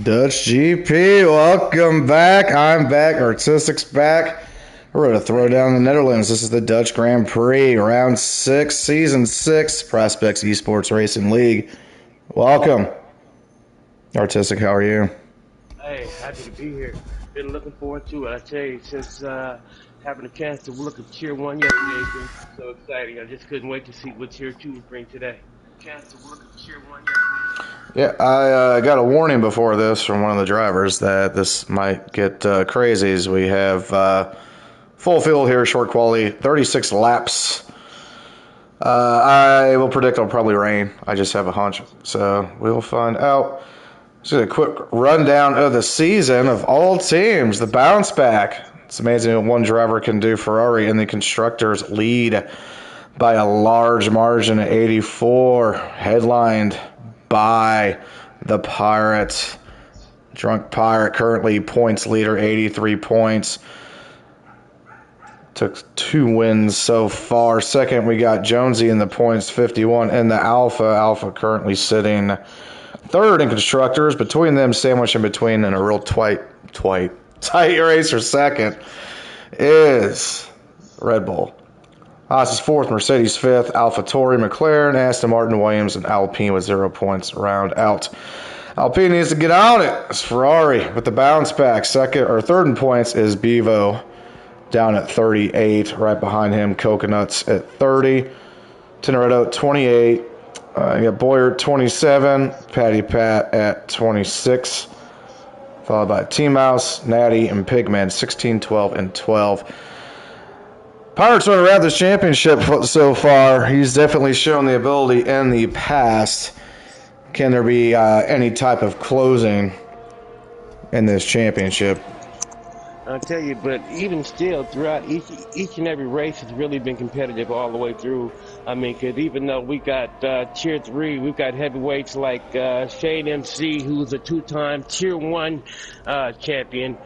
Dutch GP, welcome back. I'm back. Artistic's back. We're going to throw down the Netherlands. This is the Dutch Grand Prix, round 6, season 6, Prospects Esports Racing League. Welcome. Artistic, how are you? Hey, happy to be here. Been looking forward to it. I tell you, since having a chance to look at Tier 1 yesterday, it's been so exciting. I just couldn't wait to see what Tier 2 would bring today. Chance to look at Tier 1 yesterday. Yeah, I got a warning before this from one of the drivers that this might get crazy as we have full field here, short quality, 36 laps. I will predict it'll probably rain. I just have a hunch. So we'll find out. Just a quick rundown of the season of all teams. The bounce back. It's amazing what one driver can do. Ferrari in the constructors lead by a large margin at 84. Headlined by the Pirate. Drunk Pirate currently points leader, 83 points. Took 2 wins so far. Second, we got Jonesy in the points, 51. And the Alpha. Alpha currently sitting third in constructors. Between them, sandwiched in between, and a real tight race for second is Red Bull. Haas is fourth, Mercedes fifth, AlphaTauri, McLaren, Aston Martin, Williams, and Alpine with 0 points round out. Alpine needs to get on it. It's Ferrari with the bounce back. Second or third in points is Bevo down at 38. Right behind him, Coconuts at 30. Teneretto 28. You got Boyer 27. Patty Pat at 26. Followed by T-Mouse, Natty, and Pigman 16, 12, and 12. Pirates are around this championship so far. He's definitely shown the ability in the past. Can there be any type of closing in this championship? I'll tell you, but even still, throughout each and every race has really been competitive all the way through. I mean, because even though we got Tier 3, we've got heavyweights like Shane MC, who's a 2-time Tier 1 champion.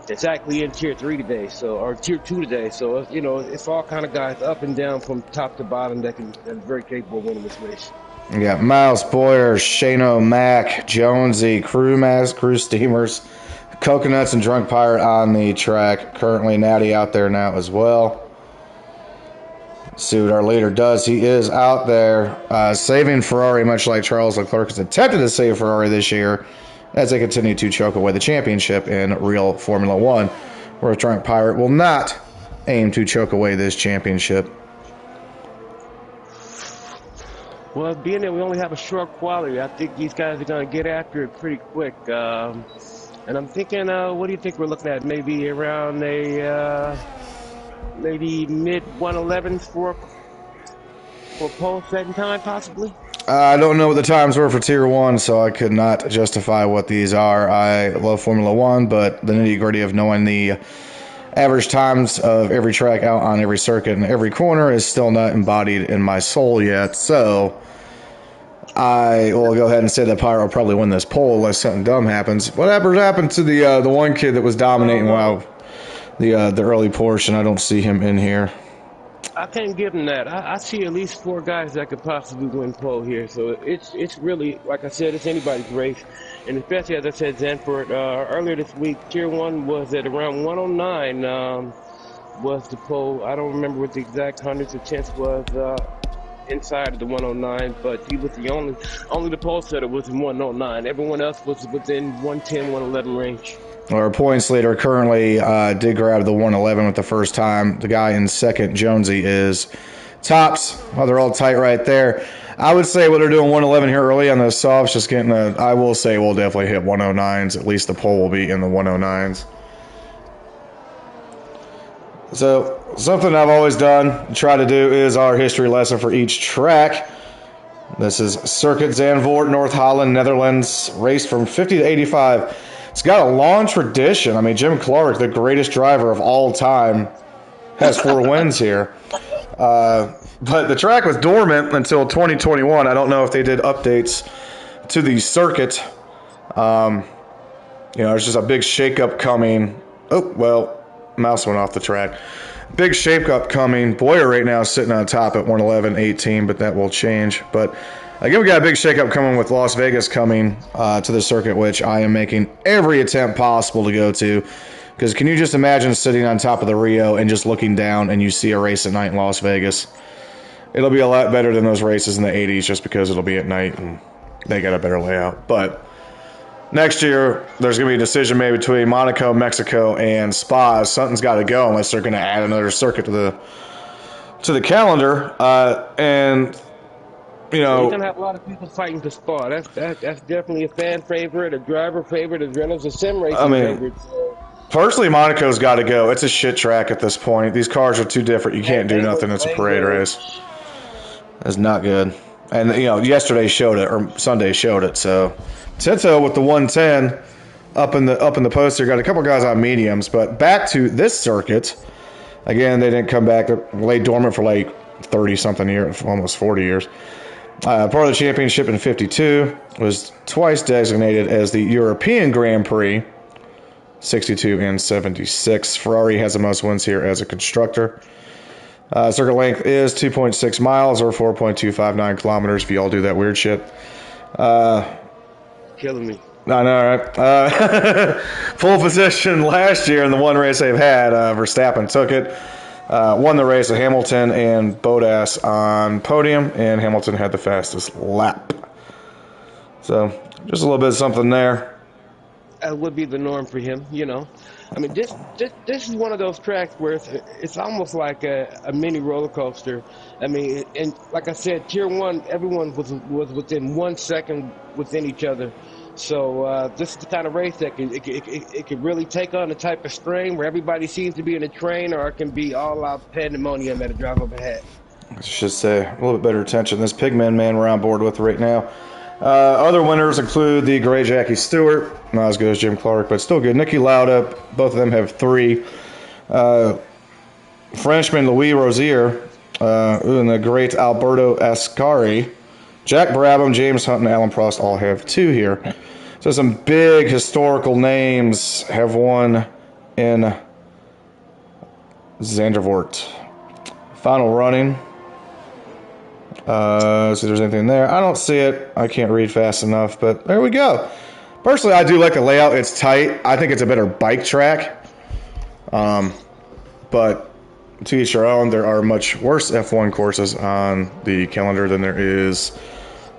It's actually in Tier 3 today, or Tier 2 today. So, it's all kind of guys up and down from top to bottom that are very capable of winning this race. You got Miles Boyer, Shano Mack, Jonesy, Crew Steamers, Coconuts, and Drunk Pirate on the track. Currently, Natty out there now as well. See what our leader does. He is out there saving Ferrari, much like Charles Leclerc has attempted to save Ferrari this year, as they continue to choke away the championship in real Formula One, where a Drunk Pirate will not aim to choke away this championship. Well, being that we only have a short quality, I think these guys are going to get after it pretty quick. And I'm thinking, what do you think we're looking at? Maybe around maybe mid-111s for pole setting time, possibly? I don't know what the times were for Tier 1, so I could not justify what these are. I love Formula 1, but the nitty-gritty of knowing the average times of every track out on every circuit and every corner is still not embodied in my soul yet. So I will go ahead and say that Pyro will probably win this poll unless something dumb happens. Whatever happened to the one kid that was dominating while the early portion? I don't see him in here. I can't give him that. I see at least 4 guys that could possibly win pole here. So it's really, like I said, it's anybody's race. And especially, as I said, Zanford, earlier this week, Tier 1 was at around 109 was the pole. I don't remember what the exact hundreds of chance was inside of the 109, but he was the only the pole setter was in 109. Everyone else was within 110, 111 range. Our points leader currently did grab the 111 with the first time. The guy in second, Jonesy, is tops. Well, they're all tight right there. I would say what they're doing 111 here early on the softs, just getting I will say we'll definitely hit 109s. At least the pole will be in the 109s. So something I've always done, try to do, is our history lesson for each track. This is Circuit Zandvoort, North Holland, Netherlands, race from 50 to 85. It's got a long tradition. I mean, Jim Clark, the greatest driver of all time, has 4 wins here. But the track was dormant until 2021. I don't know if they did updates to the circuit. There's just a big shakeup coming. Oh, well, mouse went off the track. Big shakeup coming. Boyer right now is sitting on top at 111.18, but that will change. But Again, we got a big shakeup coming with Las Vegas coming to the circuit, which I am making every attempt possible to go to. Because can you just imagine sitting on top of the Rio and just looking down and you see a race at night in Las Vegas? It'll be a lot better than those races in the 80s just because it'll be at night and they got a better layout. But next year, there's going to be a decision made between Monaco, Mexico, and Spa. Something's got to go unless they're going to add another circuit to the calendar. And you know, you're gonna have a lot of people fighting for Spa. That's definitely a fan favorite, a driver favorite, as well as a sim racing favorite. So. Personally, Monaco's got to go. It's a shit track at this point. These cars are too different. You can't do nothing. It's a parade race. It's not good. And you know, yesterday showed it, or Sunday showed it. So, Tito with the 110 up in the poster. Got a couple guys on mediums, but back to this circuit. Again, they didn't come back. They lay dormant for like 30-something years, almost 40 years. Part of the championship in '52 was twice designated as the European Grand Prix, 62 and 76. Ferrari has the most wins here as a constructor. Circuit length is 2.6 miles or 4.259 kilometers if you all do that weird shit. Killing me. I know, right? Full position last year in the one race they've had. Verstappen took it. Won the race with Hamilton and Bottas on podium, and Hamilton had the fastest lap. So, just a little bit of something there. That would be the norm for him, you know. I mean, this is one of those tracks where it's almost like a mini roller coaster. I mean, and like I said, Tier 1, everyone was within 1 second within each other. So this is the kind of race that it can really take on a type of strain where everybody seems to be in a train, or it can be all out pandemonium at a drop of a hat. I should say a little bit better attention. This Pigman man we're on board with right now. Other winners include the Gray Jackie Stewart, not as good as Jim Clark, but still good. Nicky Lauda, both of them have 3. Frenchman Louis Rosier, and the great Alberto Ascari. Jack Brabham, James Hunt, and Alan Prost all have 2 here. So some big historical names have won in Zandvoort. Final running. See if there's anything there. I don't see it. I can't read fast enough, but there we go. Personally, I do like the layout. It's tight. I think it's a better bike track. But to each their own. There are much worse F1 courses on the calendar than there is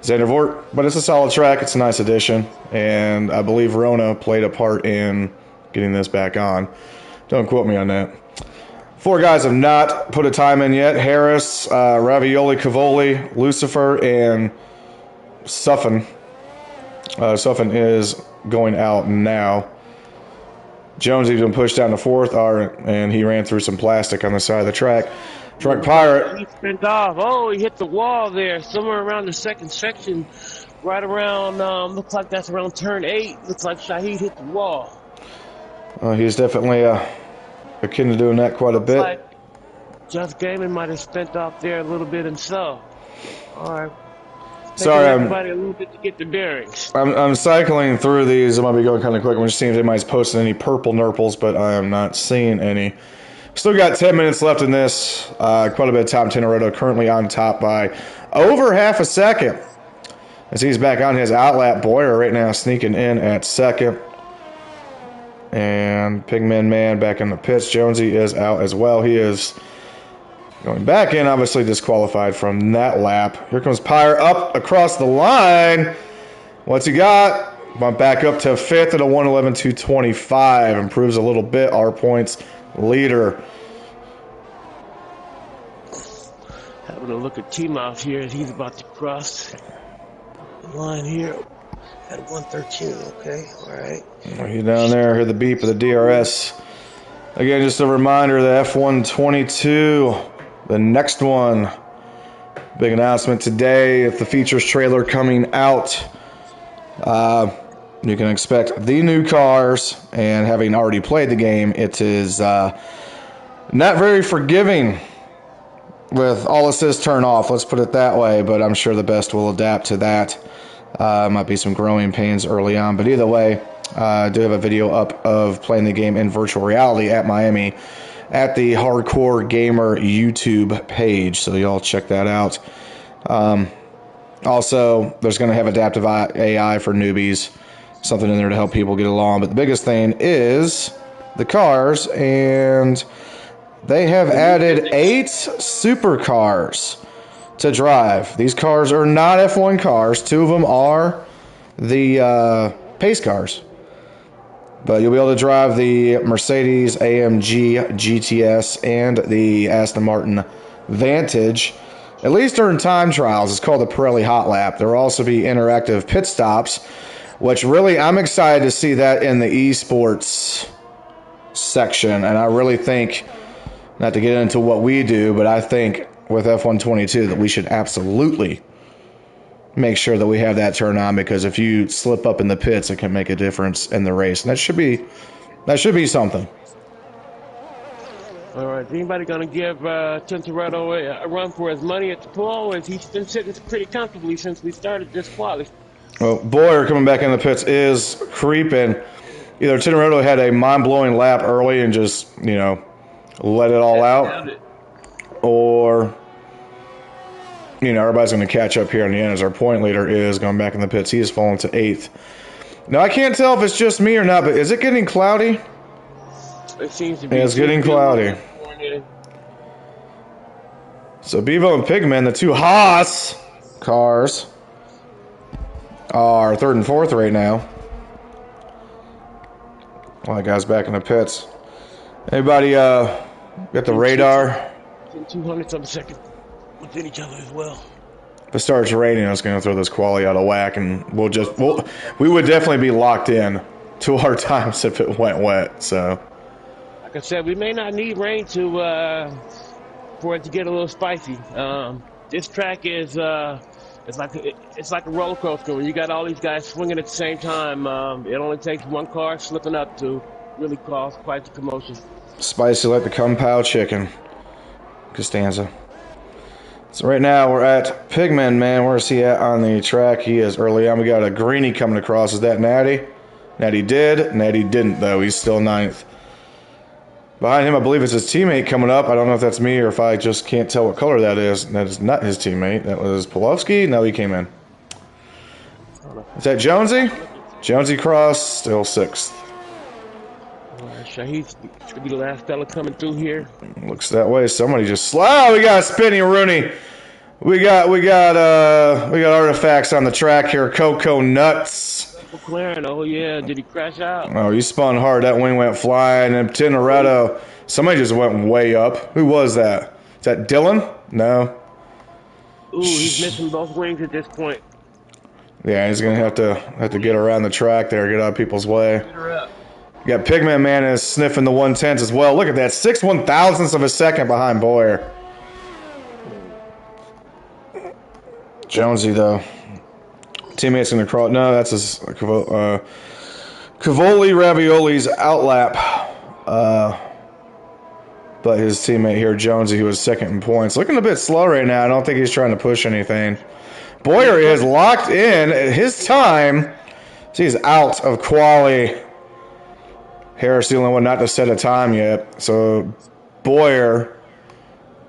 Zandvoort, but it's a solid track. It's a nice addition, and I believe Rona played a part in getting this back on. Don't quote me on that. 4 guys have not put a time in yet. Harris, Ravioli, Cavoli, Lucifer, and Suffin. Suffin is going out now. Jones even pushed down to 4th, and he ran through some plastic on the side of the track. Truck Pirate. He spent off. Oh, he hit the wall there, somewhere around the second section, right around, looks like that's around turn 8. Looks like Shahid hit the wall. He's definitely akin to doing that quite a bit. Like Just Gaiman might have spent off there a little bit himself. All right. Sorry, everybody a little bit to get the bearings. I'm cycling through these. I might be going kind of quick. I'm just seeing if anybody's posting any purple nurples, but I am not seeing any. Still got 10 minutes left in this. Quite a bit of Tom Teneroto currently on top by over half a second. As he's back on his outlap, Boyer right now sneaking in at 2nd. And Pigman Man back in the pits. Jonesy is out as well. He is going back in, obviously disqualified from that lap. Here comes Pyre up across the line. What's he got? Bump back up to 5th at a 1:11.225. Improves a little bit. Our points leader. Having a look at T-Mouth here as he's about to cross the line here at 113. Okay, all right. You down there, hear the beep of the DRS. Again, just a reminder, the F122, the next one. Big announcement today. If the features trailer coming out, you can expect the new cars. And having already played the game, it is not very forgiving with all assists turn off. Let's put it that way. But I'm sure the best will adapt to that. Might be some growing pains early on. But either way, I do have a video up of playing the game in virtual reality at Miami at the Hardcore Gamer YouTube page. So y'all check that out. Also, there's going to have adaptive AI for newbies, something in there to help people get along. But the biggest thing is the cars, and they have added 8 supercars to drive. These cars are not F1 cars. 2 of them are the pace cars. But you'll be able to drive the Mercedes AMG GTS and the Aston Martin Vantage, at least during time trials. It's called the Pirelli Hot Lap. There will also be interactive pit stops, which really I'm excited to see that in the esports section. And I really think, not to get into what we do, but I think with F122 that we should absolutely make sure that we have that turned on, because if you slip up in the pits, it can make a difference in the race, and that should be something. All right, is anybody going to give Tintoretto a run for his money at the pole? As he's been sitting pretty comfortably since we started this quali. Well, Boyer coming back in the pits is creeping. Either Tintoretto had a mind-blowing lap early and just, let it all out, or everybody's going to catch up here in the end, as our point leader is going back in the pits. He has fallen to 8th. Now, I can't tell if it's just me or not, but is it getting cloudy? It seems to be. It's getting cloudy. So Bevo and Pigman, the 2 Haas cars, are 3rd and 4th right now. Well, that guy's back in the pits. Anybody got the radar? 200 of a second within each other as well. If it starts raining, it's going to throw this quali out of whack, and we would definitely be locked in to our times if it went wet. So, like I said, we may not need rain for it to get a little spicy. This track is it's like a roller coaster when you got all these guys swinging at the same time. It only takes one car slipping up to really cause quite the commotion. Spicy like the Kung Pao chicken, Costanza. So right now we're at Pigman, man. Where's he at on the track? He is early on. We got a greenie coming across. Is that Natty? Natty did. Natty didn't, though. He's still 9th. Behind him, I believe it's his teammate coming up. I don't know if that's me or if I just can't tell what color that is. That is not his teammate. That was Polowski. No, he came in. Is that Jonesy? Jonesy Cross, still 6th. Shahid should be the last fella coming through here. Looks that way. Somebody just... Oh, we got a spinning Rooney. We got artifacts on the track here. Coco Nuts. McLaren, oh yeah, did he crash out? Oh, he spun hard. That wing went flying. And Tintoretto, somebody just went way up. Who was that? Is that Dylan? No. Ooh, he's missing both wings at this point. Yeah, he's gonna have to get around the track there, get out of people's way. You got Pigman Man is sniffing the 110s as well. Look at that, 6/1000ths of a second behind Boyer. Jonesy though, teammates gonna crawl. No, that's his Cavoli Ravioli's outlap. But his teammate here, Jonesy, who was 2nd in points, looking a bit slow right now. I don't think he's trying to push anything. Boyer is locked in. His time, he's out of quali. Harris the only one not to set a time yet. So Boyer,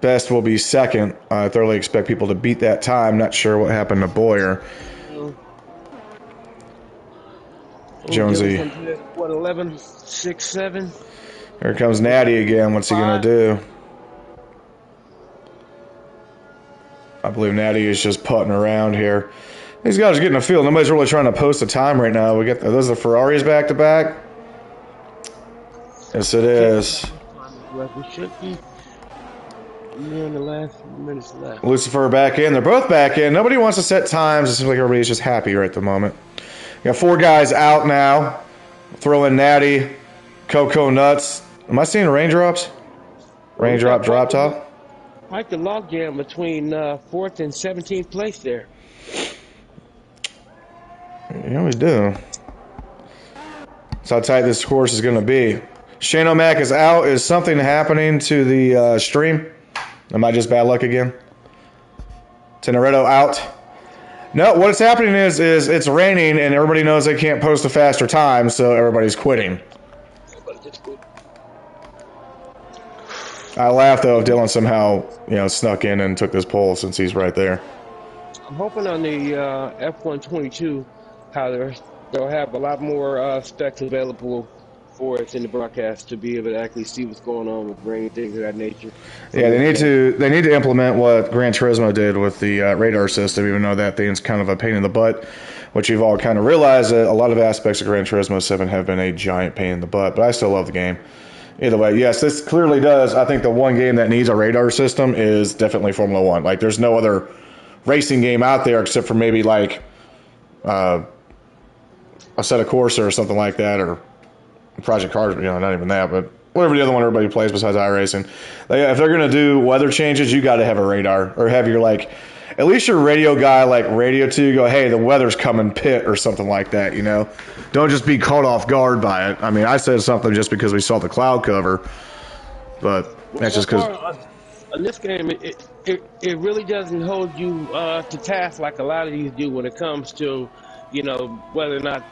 best will be 2nd. I thoroughly expect people to beat that time. Not sure what happened to Boyer. Jonesy. What, 11, 6, 7? Here comes Natty again. What's he going to do? I believe Natty is just putting around here. These guys are getting a feel. Nobody's really trying to post a time right now. Are those the Ferraris back to back? Yes, it is. We should be in the last few minutes left. Lucifer back in. They're both back in. Nobody wants to set times. It seems like everybody's just happy right at the moment. You got 4 guys out now. Throw in Natty, Coco Nuts. Am I seeing raindrops? Raindrop, drop top? Quite the logjam between 4th and 17th place there. Yeah, we do. That's how tight this course is going to be. Shane O'Mac is out. Is something happening to the stream? Am I just bad luck again? Tintoretto out. No, what's happening is it's raining and everybody knows they can't post a faster time, so everybody's quitting. I laugh though if Dylan somehow snuck in and took this pole since he's right there. I'm hoping on the F-122 how they'll have a lot more specs available for us in the broadcast to be able to actually see what's going on with rain, things of that nature. Yeah, From the camera. they need to implement what Gran Turismo did with the radar system, even though that thing's kind of a pain in the butt, which you've all kind of realized that a lot of aspects of Gran Turismo 7 have been a giant pain in the butt, but I still love the game. Either way, yes, this clearly does. I think the one game that needs a radar system is definitely Formula One. Like, there's no other racing game out there except for maybe like a set of Corsa or something like that, or Project Cars, not even that, but whatever the other one everybody plays besides iRacing. Like, if they're going to do weather changes, you got to have a radar, or have your, like, at least your radio guy, like, radio to you, go, hey, the weather's coming, pit, or something like that, Don't just be caught off guard by it. I mean, I said something just because we saw the cloud cover, but that's just because... On this game, it really doesn't hold you to task like a lot of these do when it comes to, whether or not,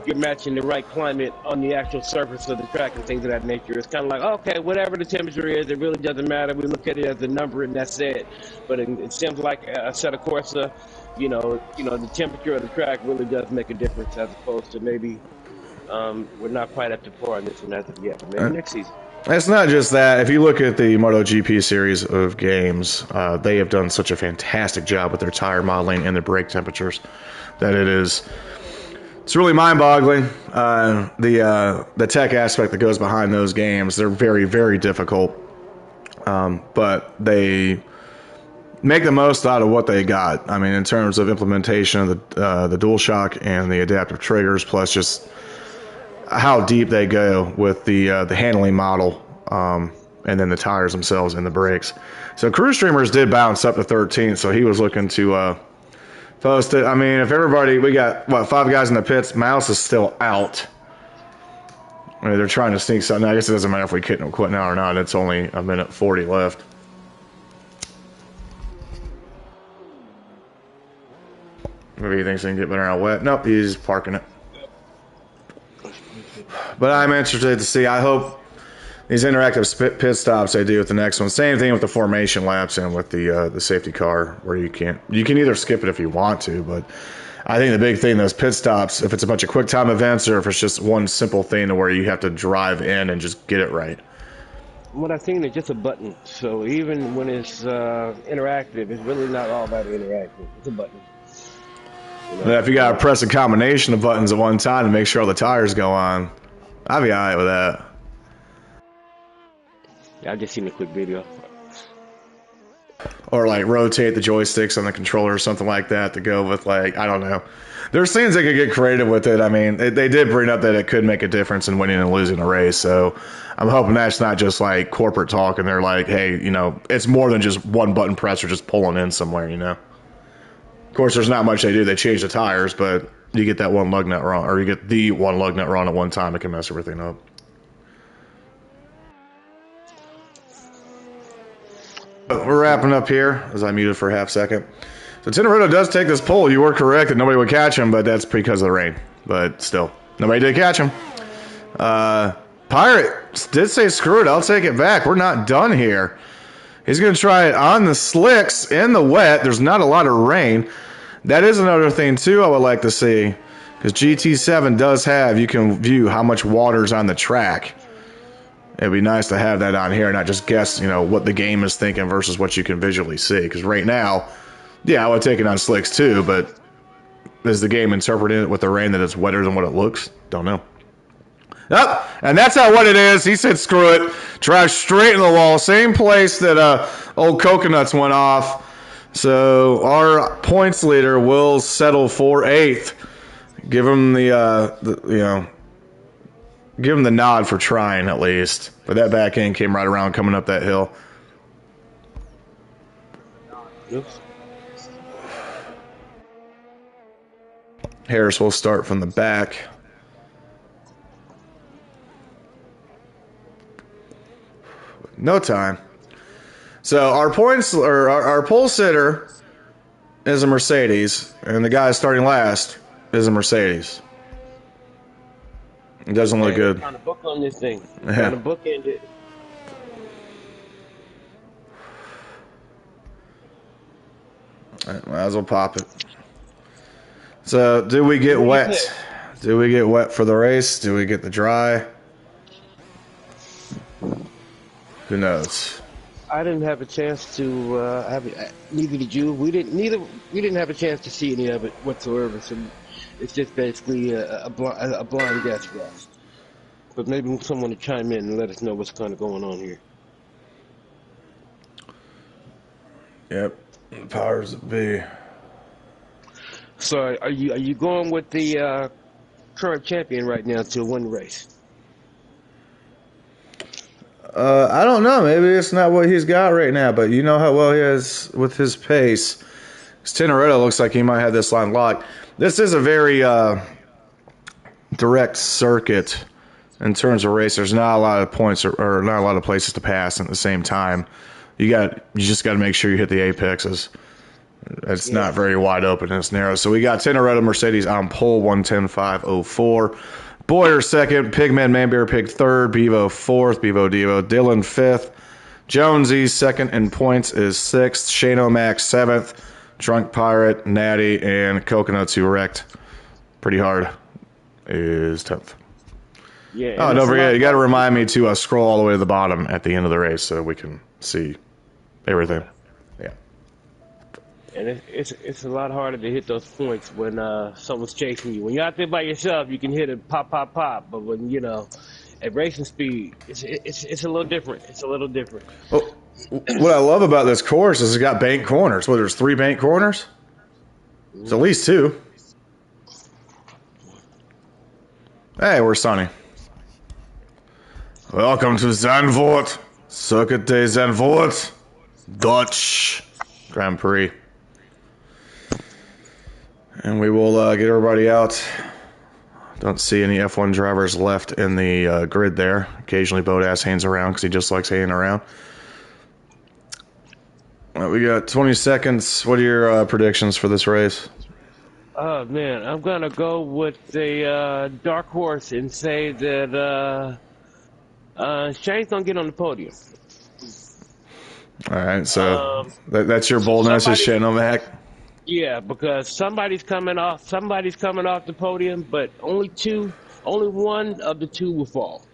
you're matching the right climate on the actual surface of the track and things of that nature. It's kind of like, okay, whatever the temperature is, it really doesn't matter. We look at it as a number and that's it. But it seems like a set of Corsa, the temperature of the track really does make a difference as opposed to maybe we're not quite up to par on this one as of yet. Maybe next season. It's not just that. If you look at the MotoGP series of games, they have done such a fantastic job with their tire modeling and their brake temperatures that it's really mind-boggling. The tech aspect that goes behind those games, they're very, very difficult, but they make the most out of what they got. I mean, in terms of implementation of the DualShock and the adaptive triggers, plus just how deep they go with the handling model, and then the tires themselves and the brakes. So Crew Streamers did bounce up to 13th, so he was looking to post it. I mean, if everybody, we got, 5 guys in the pits, Mouse is still out. I mean, they're trying to sneak something. I guess it doesn't matter if we quit now or not. It's only a minute 40 left. Maybe he thinks he can get better out wet. Nope, he's parking it. But I'm interested to see. I hope these interactive pit stops they do with the next one. Same thing with the formation laps and with the safety car, where you can either skip it if you want to, but I think the big thing, those pit stops, if it's a bunch of quick time events or if it's just one simple thing to where you have to drive in and just get it right. What I've seen is just a button, so even when it's interactive, it's really not all that interactive. It's a button. If you got to press a combination of buttons at one time to make sure all the tires go on, I'd be alright with that. Yeah, I've just seen a quick video. Or like rotate the joysticks on the controller or something like that to go with, like, I don't know. There's things they could get creative with it. I mean, they did bring up that it could make a difference in winning and losing a race. So I'm hoping that's not just like corporate talk and they're like, hey, it's more than just one button press or just pulling in somewhere, Of course, there's not much they do. They change the tires, but you get that one lug nut wrong, or you get the one lug nut wrong at one time, it can mess everything up. We're wrapping up here, as I muted for a half second. So Teneruto does take this pole. You were correct that nobody would catch him, but that's because of the rain. But still, nobody did catch him. Pirate did say, screw it, I'll take it back. We're not done here. He's going to try it on the slicks in the wet. There's not a lot of rain. That is another thing, too, I would like to see. Because GT7 does have, you can view how much water's on the track. It'd be nice to have that on here and not just guess, what the game is thinking versus what you can visually see. Because right now, yeah, I would take it on slicks too, but is the game interpreting it with the rain that it's wetter than what it looks? Don't know. Yep, and that's not what it is. He said, screw it. Drive straight in the wall. Same place that old Coconuts went off. So our points leader will settle for 8th. Give him give him the nod for trying at least. But that back end came right around coming up that hill. Oops. Harris will start from the back. No time. So our points, or our pole sitter is a Mercedes, and the guy starting last is a Mercedes. It doesn't look good. Trying to book on this thing. Trying to bookend it. Might as well pop it. So, do we get What do you wet? think? Do we get wet for the race? Do we get the dry? Who knows? I didn't have a chance to neither did you. We didn't have a chance to see any of it whatsoever. So it's just basically a blind guess for us. But maybe someone to chime in and let us know what's kind of going on here. Yep. Powers that be. So are you going with the current champion right now to win the race? I don't know. Maybe it's not what he's got right now, but you know how well he is with his pace. Teneretto looks like he might have this line locked. This is a very direct circuit in terms of race. There's not a lot of points or not a lot of places to pass at the same time. You just got to make sure you hit the apexes. It's not very wide open and it's narrow. So we got Teneretto Mercedes on pole 110.504. Boyer second, Pigman Manbear Pig third, Bevo fourth, Bevo Devo Dillon fifth, Jonesy second in points is sixth, Shane O'Mac seventh, Drunk Pirate, Natty, and Coconuts who wrecked pretty hard is 10th. Yeah. Oh, don't forget, you got to remind me to scroll all the way to the bottom at the end of the race so we can see everything. Yeah. And it's a lot harder to hit those points when someone's chasing you. When you're out there by yourself, you can hit it pop, pop, pop. But when at racing speed, it's a little different. It's a little different. Well, what I love about this course is it's got bank corners. Well, there's 3 bank corners. There's at least 2. Hey, we're Sonny. Welcome to Zandvoort, Circuit de Zandvoort, Dutch Grand Prix. And we will get everybody out. Don't see any F1 drivers left in the grid there. Occasionally Bodass hangs around because he just likes hanging around. We got 20 seconds. What are your predictions for this race? Oh, man. I'm going to go with the dark horse and say that Shane's going to get on the podium. All right, so that's your boldness is Shane O'Mac? Yeah, because somebody's coming off the podium, but only one of the 2 will fall.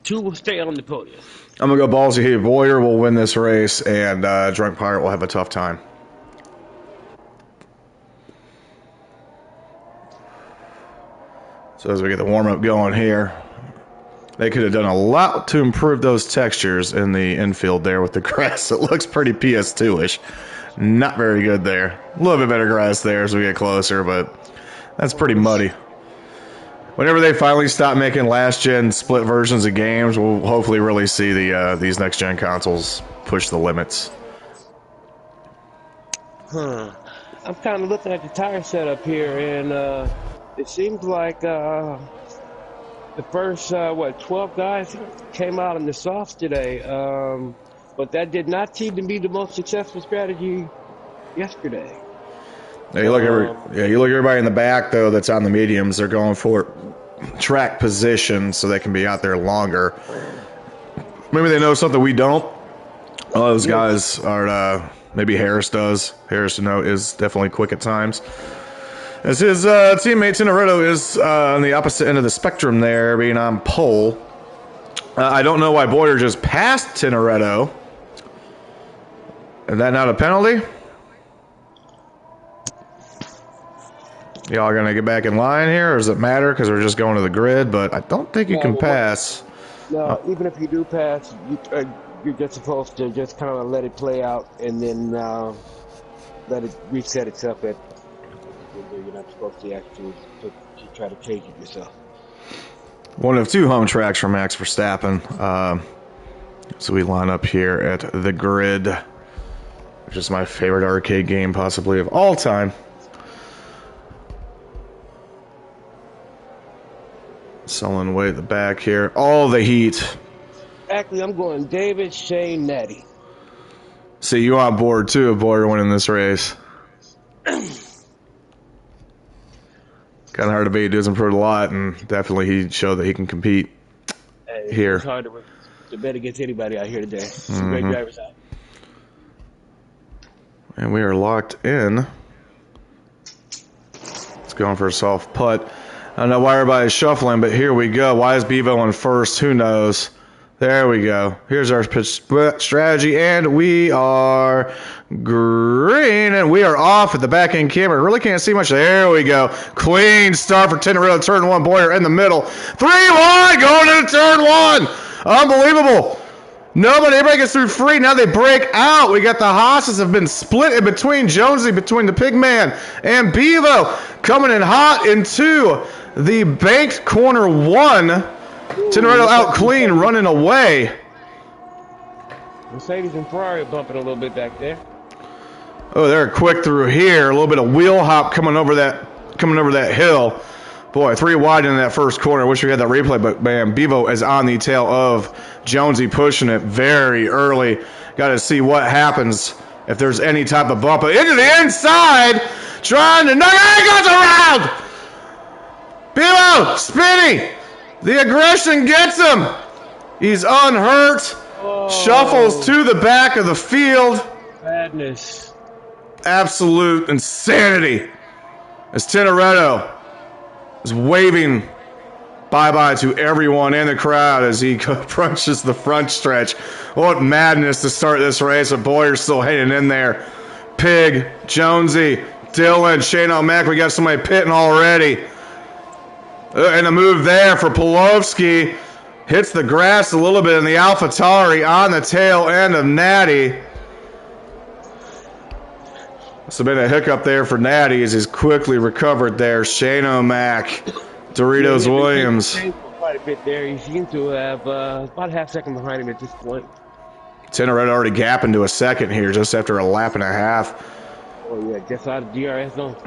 2 will stay on the podium. I'm going to go ballsy here. Boyer will win this race, and Drunk Pirate will have a tough time. So as we get the warm-up going here, they could have done a lot to improve those textures in the infield there with the grass. It looks pretty PS2-ish. Not very good there. A little bit better grass there as we get closer, but that's pretty muddy. Whenever they finally stop making last-gen split versions of games, we'll hopefully really see these next-gen consoles push the limits. I'm kind of looking at the tire setup here, and it seems like the first 12 guys came out in the softs today, but that did not seem to be the most successful strategy yesterday. Yeah, you look everybody in the back though that's on the mediums. They're going for track position so they can be out there longer. Maybe they know something we don't. A lot of those guys are. Maybe Harris does. Harris, is definitely quick at times. As his teammate Teneretto is on the opposite end of the spectrum there, being on pole. I don't know why Boyer just passed Teneretto. Is that not a penalty? Y'all gonna get back in line here, or does it matter because we're just going to the grid? But I don't think you can pass. No, even if you do pass, you're just supposed to just kind of let it play out and then let it reset itself at. You're not supposed to actually to try to change it yourself. One of 2 home tracks for Max Verstappen. So we line up here at the grid, which is my favorite arcade game possibly of all time. Sullen way at the back here. All the heat. Actually, I'm going David, Shane, Natty. See, you on board too of Boyer winning this race. Kind of hard to beat. Does improve a lot, and definitely he showed that he can compete here. It's hard to bet against anybody out here today. Some great drivers out. And we are locked in. It's going for a soft putt. I don't know why everybody's shuffling, but here we go. Why is Bevo on first? Who knows? There we go. Here's our pitch strategy, and we are green, and we are off at the back end camera. Really can't see much. There we go. Clean start for Tinderella. Turn one. Boyer in the middle. 3 wide going into turn one. Unbelievable. Everybody gets through free. Now they break out. We got the Haas's have been split in between Jonesy, between the Pigman and Bevo. Coming in hot into the banked corner one. Tinderella out clean, running away. Mercedes and Ferrari bumping a little bit back there. Oh, they're quick through here. A little bit of wheel hop coming over that hill. Boy, 3 wide in that first corner. I wish we had that replay, but man, Bevo is on the tail of Jonesy, pushing it very early. Got to see what happens if there's any type of bump. Into the inside, trying to knock it around. Bevo, spinning. The aggression gets him. He's unhurt. Oh. Shuffles to the back of the field. Madness. Absolute insanity. As Tintoretto is waving bye-bye to everyone in the crowd as he crunches the front stretch. What madness to start this race. But Boyer's still hanging in there. Pig, Jonesy, Dylan, Shane O'Mac. We got somebody pitting already. And a move there for Pulowski. Hits the grass a little bit in the AlphaTauri on the tail end of Natty. Must have been a hiccup there for Natty as he's quickly recovered there. Shane O'Mac, Doritos Williams. Quite a bit there. He seems to have about a half second behind him at this point. Tintoretto already gapping to a second here just after a lap and a half. Oh, yeah, just out of DRS zone.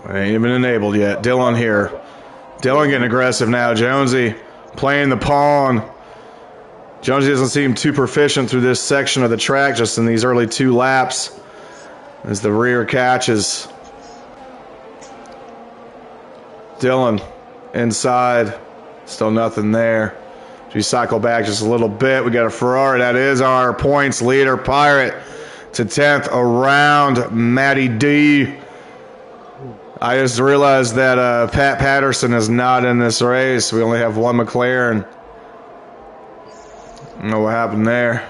Ain't even enabled yet. Dylan here. Dylan getting aggressive now. Jonesy playing the pawn. Jonesy doesn't seem too proficient through this section of the track just in these early 2 laps as the rear catches. Dylan inside. Still nothing there. As we cycle back just a little bit, we got a Ferrari. That is our points leader, Pirate, to 10th around Matty D. I just realized that Pat Patterson is not in this race. We only have one McLaren. I don't know what happened there.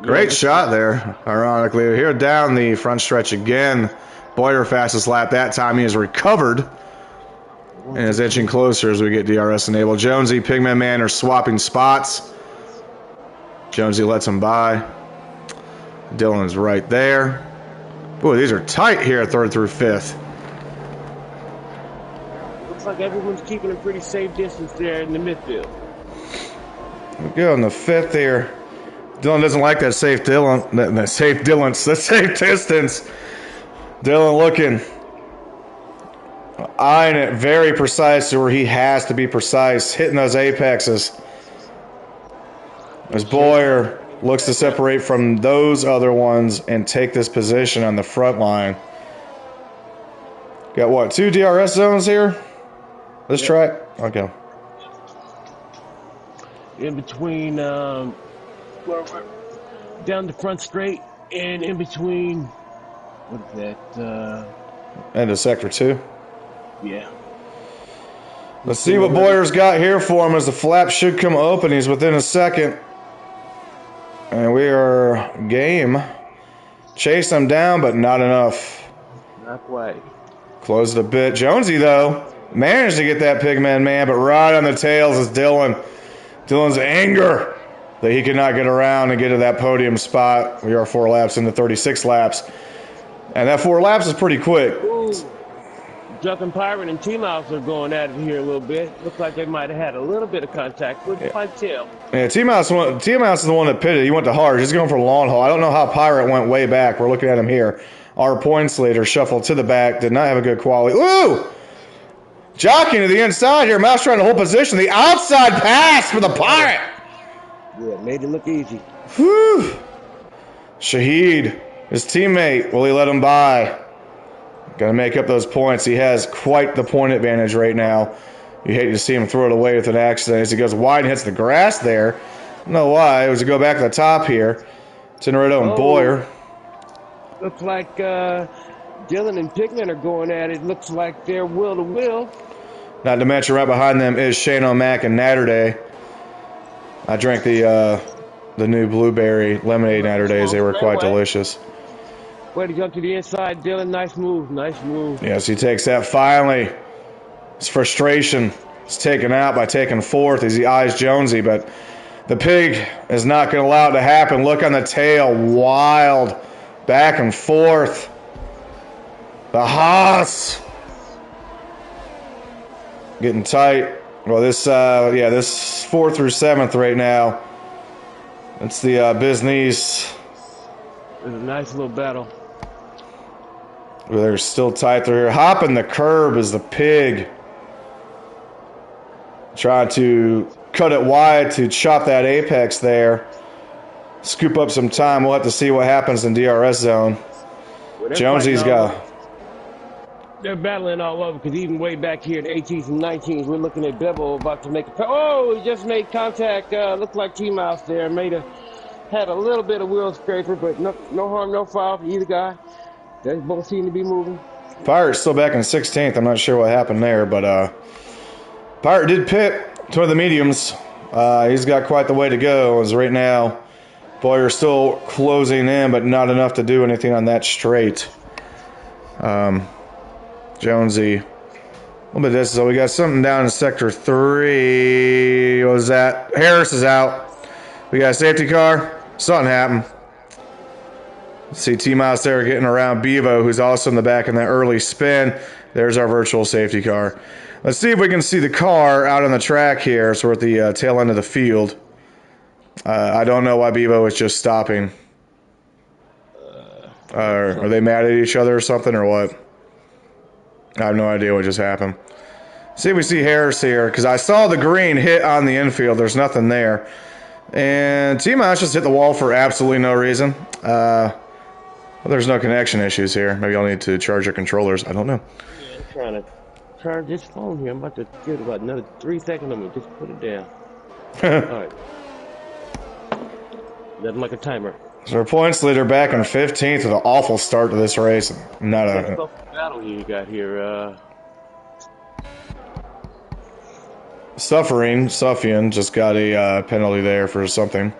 Great shot there, ironically. Here down the front stretch again. Boyer fastest lap that time. He has recovered and is inching closer as we get DRS enabled. Jonesy, Pigman Man are swapping spots. Jonesy lets him by. Dylan's right there. Boy, these are tight here, 3rd through 5th. Looks like everyone's keeping a pretty safe distance there in the midfield. We go in the 5th here. Dylan doesn't like that safe distance. Dylan looking, eyeing it very precisely where he has to be precise, hitting those apexes. As Boyer looks to separate from those other ones and take this position on the front line. Got what, 2 DRS zones here? This track? Okay. In between, down the front straight, and in between, what is that? End of sector 2. Yeah. Let's see what Boyer's got here for him as the flap should come open. He's within a second. And we are game. Chase him down, but not enough. Not quite. Close it a bit. Jonesy, though, managed to get that Pigman Man, but right on the tails is Dylan. Dylan's anger that he could not get around and get to that podium spot. We are 4 laps into 36 laps. And that 4 laps is pretty quick. Ooh. Jumping Pirate and T-Mouse are going at it here a little bit. Looks like they might have had a little bit of contact. Couldn't quite tell. Yeah, T-Mouse is the one that pitted. He went to hard. He's going for a long haul. I don't know how Pirate went way back. We're looking at him here. Our points leader shuffled to the back. Did not have a good quality. Ooh! Jockeying to the inside here. Mouse trying to hold position. The outside pass for the Pirate. Yeah, made it look easy. Whew. Shahid, his teammate, will he let him by? Got to make up those points. He has quite the point advantage right now. You hate to see him throw it away with an accident as he goes wide and hits the grass there. I don't know why. It was to go back to the top here. Tintoretto and Oh, Boyer. looks like Dylan and Pigman are going at it. Looks like they're will to will. Not to mention right behind them is Shane O'Mac and Natterday. I drank the new blueberry lemonade Natterdays. They were quite delicious. Way to jump to the inside, Dylan. Nice move. Nice move. Yes, he takes that finally. His frustration is taken out by taking fourth as he eyes Jonesy, but the pig is not going to allow it to happen. Look on the tail. Wild. Back and forth. The Haas. Getting tight. Well, this 4th through 7th right now. It's the business. It was a nice little battle. They're still tight. They're hopping the curb as the pig. Trying to cut it wide to chop that apex there. Scoop up some time. We'll have to see what happens in DRS zone. Well, Jonesy's got... They're battling all over because even way back here in 18s and 19s, we're looking at Bevel about to make a... Oh, he just made contact. Looked like T-Mouse there. Had a little bit of wheel scraper, but no harm, no foul for either guy. They both seem to be moving. Pirate's still back in 16th. I'm not sure what happened there, but Pirate did pit to one of the mediums. He's got quite the way to go. As right now, Boyer's still closing in, but not enough to do anything on that straight. Jonesy, a little bit of this. So we got something down in sector 3. What was that? Harris is out. We got a safety car. Something happened. See T-Mouse there getting around Bevo, who's also in the back in that early spin. There's our virtual safety car. Let's see if we can see the car out on the track here. So we're at the tail end of the field. I don't know why Bevo is just stopping. Are they mad at each other or something or what? I have no idea what just happened. See if we see Harris here, because I saw the green hit on the infield. There's nothing there. And T-Mouse just hit the wall for absolutely no reason. Well, there's no connection issues here. Maybe I'll need to charge your controllers. I don't know. Yeah, I'm trying to charge this phone here. I'm about to give it about another 3 seconds. I'm going to just put it down. All right. Nothing like a timer. So our points leader back in 15th with an awful start to this race. Not a battle you got here. Suffian just got a penalty there for something.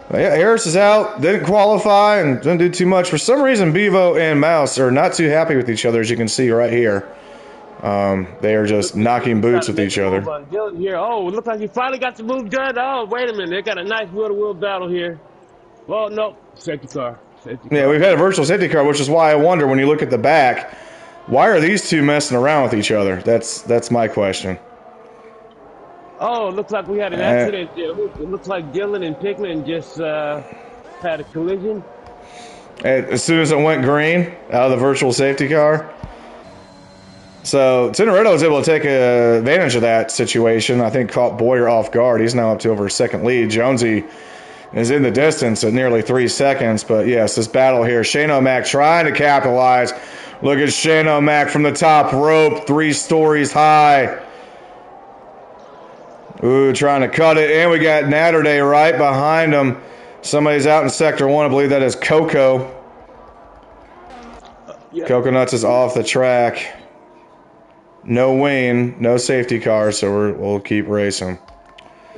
But yeah, Harris is out, didn't qualify, and didn't do too much. For some reason, Bevo and Mouse are not too happy with each other, as you can see right here. They are just knocking boots with each other. Here. Oh, it looks like he finally got the move done. Oh, wait a minute. They got a nice wheel-to-wheel battle here. Well, no. Safety car. Yeah, we've had a virtual safety car, which is why I wonder when you look at the back, why are these two messing around with each other? That's my question. Oh, it looks like we had an accident. It looks like Dylan and Pigman just had a collision. As soon as it went green out of the virtual safety car. So Tintoretto was able to take advantage of that situation. I think caught Boyer off guard. He's now up to over a second lead. Jonesy is in the distance at nearly 3 seconds. But yes, this battle here. Shane O'Mac trying to capitalize. Look at Shane O'Mac from the top rope, 3 stories high. Ooh, trying to cut it. And we got Natterday right behind him. Somebody's out in sector 1. I believe that is Coco. Yeah. Coconuts is off the track. No Wayne, no safety car, so we'll keep racing.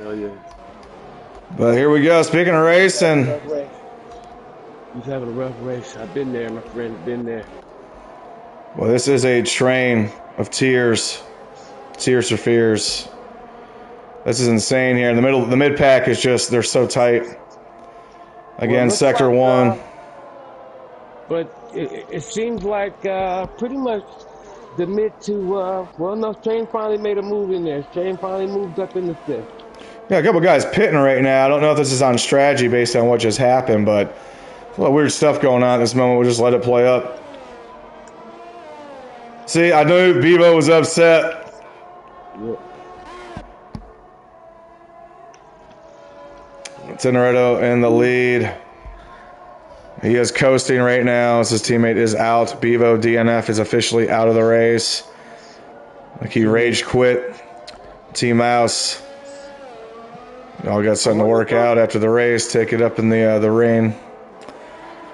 Oh, yeah. But here we go. Speaking of racing. He's having a rough race. I've been there, my friend. I've been there. Well, this is a train of tears. Tears for fears. This is insane here. In the middle, the mid pack is just, they're so tight. Again, sector like, 1. But it seems like pretty much the mid to, well, no, Shane finally made a move in there. Shane finally moved up in the 5th. Yeah, a couple guys pitting right now. I don't know if this is on strategy based on what just happened, but a lot of weird stuff going on at this moment. We'll just let it play up. See, I knew Bevo was upset. Yeah. Tintoretto in the lead. He is coasting right now as his teammate is out. Bevo DNF is officially out of the race. Like he rage quit. T-Mouse Y'all got something to work out after the race. Take it up in the rain.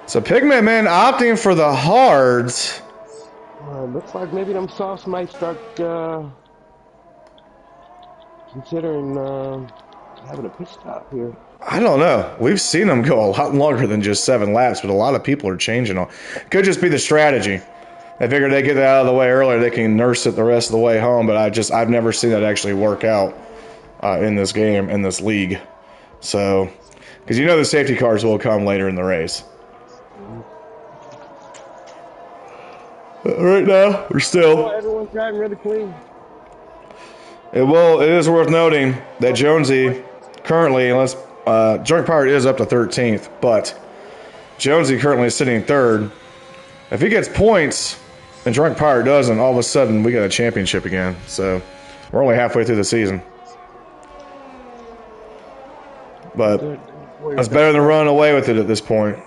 So Pigment Man opting for the hards. Looks like maybe them softs might start considering having a pit stop here. I don't know. We've seen them go a lot longer than just 7 laps, but a lot of people are changing on. Could just be the strategy. I figured they get it out of the way earlier, they can nurse it the rest of the way home. But I've never seen that actually work out in this game, in this league. So, because the safety cars will come later in the race. Right now, we're still. Everyone's driving really clean. It is worth noting that Jonesy currently, unless Drunk Pirate is up to 13th, but Jonesy currently is sitting third. If he gets points and Drunk Pirate doesn't, all of a sudden we got a championship again. So we're only halfway through the season. But that's better than running away with it at this point.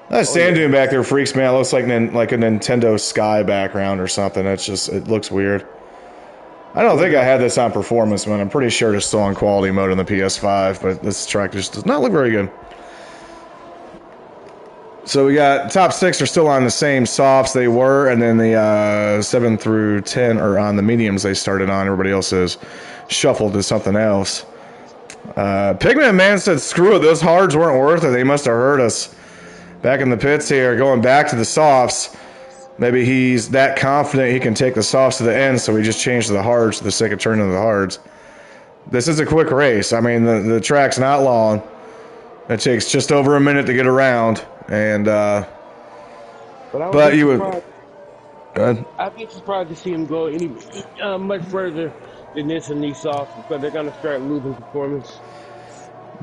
That sand dune back there freaks me out. It looks like a Nintendo Sky background or something. It looks weird. I don't think I had this on performance mode. I'm pretty sure it's still on quality mode on the PS5, but this track just does not look very good. So we got top 6 are still on the same softs they were, and then the 7 through 10 are on the mediums they started on. Everybody else is shuffled to something else. Pigment Man said, screw it, those hards weren't worth it. They must have hurt us. Back in the pits here, going back to the softs. Maybe he's that confident he can take the softs to the end, so he just changed to the hards for the sake of turning to the hards. This is a quick race. I mean, the track's not long. It takes just over a minute to get around, and but you would. Go ahead. I'd be surprised to see him go much further than this in these softs because they're going to start losing performance.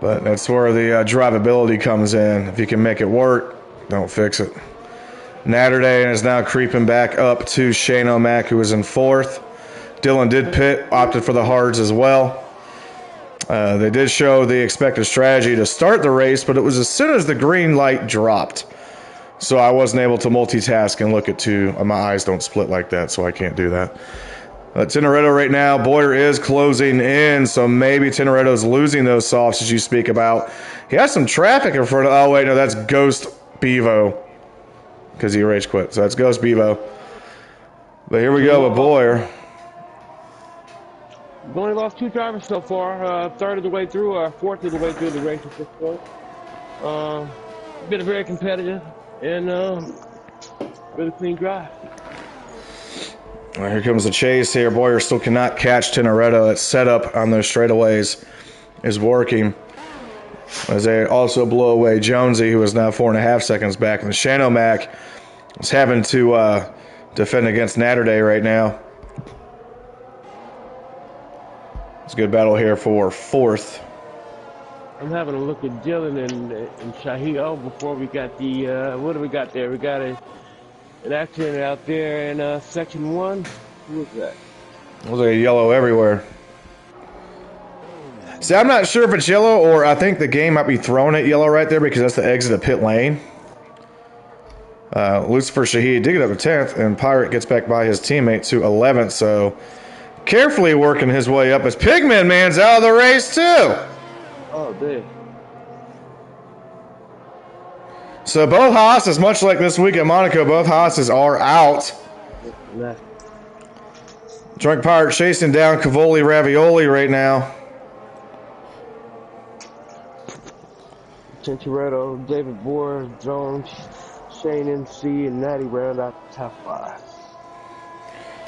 But that's where the drivability comes in. If you can make it work, don't fix it. Natterday is now creeping back up to Shane O'Mac, who was in 4th. Dylan did pit, opted for the hards as well. They did show the expected strategy to start the race, but it was as soon as the green light dropped. So I wasn't able to multitask and look at 2. My eyes don't split like that, so I can't do that. Tintoretto right now, Boyer is closing in, so maybe Tintoretto's losing those softs as you speak about. He has some traffic in front of, oh wait, no, that's Ghost Bevo, because he rage quit, so that's Ghost Bevo. But here we go with Boyer. We've only lost 2 drivers so far, third of the way through, or fourth of the way through the race at this point. Been very competitive, and really clean drive. Well, here comes the chase here. Boyer still cannot catch Tintoretto. That setup on those straightaways is working. As they also blow away Jonesy, who is now 4.5 seconds back. And Shane O'Mac is having to defend against Natterday right now. It's a good battle here for 4th. I'm having a look at Dylan and Shahio before we got the, what do we got there? We got an accident out there in section 1. Who was that? It was like a yellow everywhere. See, I'm not sure if it's yellow or I think the game might be throwing it yellow right there because that's the exit of pit lane. Lucifer Shahid did get up to 10th, and Pirate gets back by his teammate to 11th, so carefully working his way up as Pigman Man's out of the race too. Oh, dude. So both Haas's, much like this week at Monaco, both Haas's are out. Drunk Pirate chasing down Cavoli Ravioli right now. Tintoretto, David Boer, Jones, Shane NC, and Natty round out the top 5.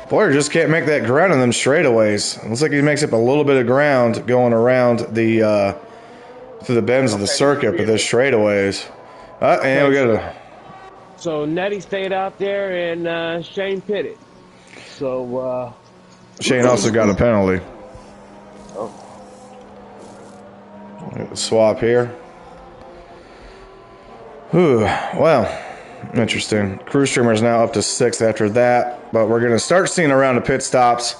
Boyer just can't make that ground in them straightaways. It looks like he makes up a little bit of ground going around the through the bends of the circuit, but there's straightaways. And we got a. So Natty stayed out there, and Shane pitted. So Shane also got a penalty. Oh. Swap here. Whew. Well, interesting. Crew Streamer is now up to 6th after that, but we're going to start seeing around the pit stops.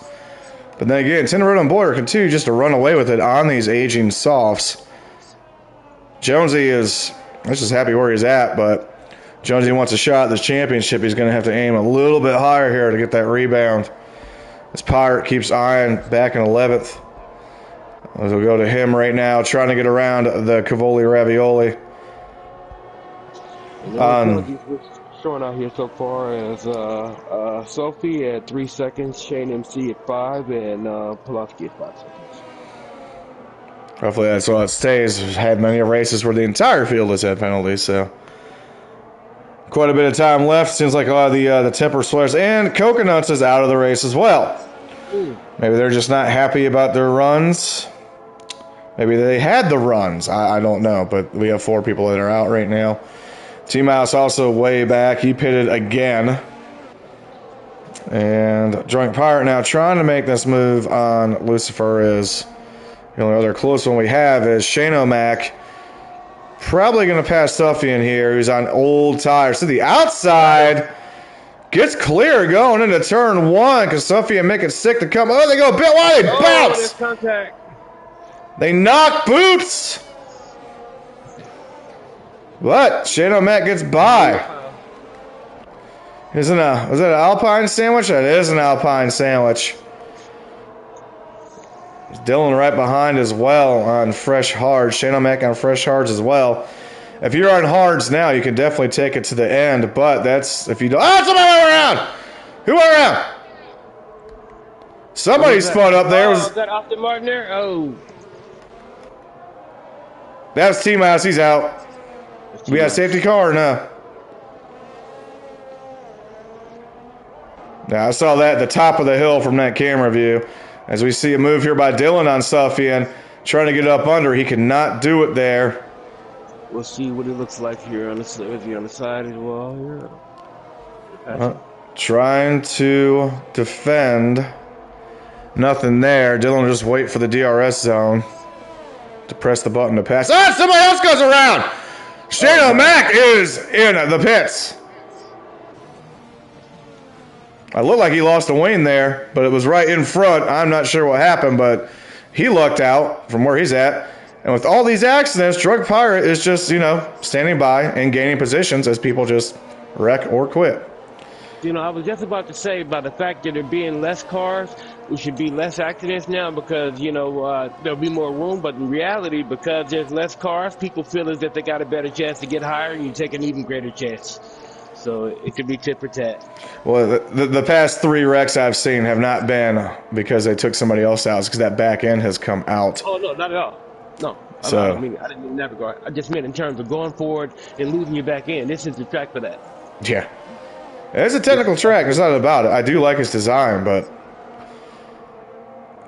But then again, Tintoretto and Boyer continue just to run away with it on these aging softs. Jonesy is just happy where he's at, but Jonesy wants a shot at this championship. He's going to have to aim a little bit higher here to get that rebound. This Pirate keeps eyeing back in 11th. As we'll go to him right now, trying to get around the Cavoli Ravioli. And the only penalties we're showing out here so far is Sophie at 3 seconds, Shane MC at 5, and Pulaski at 5 seconds. Hopefully that's all it stays. We've had many races where the entire field has had penalties, so quite a bit of time left. Seems like a lot of the temper sweaters and Coconuts is out of the race as well. Maybe they're just not happy about their runs. Maybe they had the runs. I don't know, but we have 4 people that are out right now. T-Mouse also way back. He pitted again. And Drunk Pirate now trying to make this move on Lucifer is the only other close one we have is Shane O'Mac. Probably going to pass Stuffy in here. He's on old tires. To the outside. Gets clear going into turn 1 because Stuffy and Mick it sick to come. Oh, they go a bit wide. They bounce. Contact. They knock boots. But Shane O'Mac gets by. Was that an Alpine sandwich? That is an Alpine sandwich. Dylan right behind as well on fresh hards. Shane O'Mac on fresh hards as well. If you're on hards now, you can definitely take it to the end. But that's if you don't. Oh, somebody went around. Who went around? Somebody spun up there. Was that Austin Martin there? Oh. That was T-Mouse. He's out. We got a safety car or no? Yeah, I saw that at the top of the hill from that camera view. As we see a move here by Dylan on Suffian, trying to get up under. He cannot do it there. We'll see what it looks like here on the side as well. Here. Trying to defend. Nothing there. Dylan will just wait for the DRS zone to press the button to pass. Ah, somebody else goes around. Shane O'Mac is in the pits. I looked like he lost a wing there, but it was right in front. I'm not sure what happened, but he lucked out from where he's at. And with all these accidents, Drug Pirate is just, standing by and gaining positions as people just wreck or quit. I was just about to say, by the fact that there being less cars, we should be less accidents now because, there'll be more room. But in reality, because there's less cars, people feel as if they got a better chance to get higher, and you take an even greater chance. So it could be tit for tat. Well, the past 3 wrecks I've seen have not been because they took somebody else out. It's because that back end has come out. Oh, no, not at all. No. I didn't mean never go. I just meant in terms of going forward and losing your back end. This is the track for that. Yeah. It's a technical track. There's nothing about it. I do like its design, but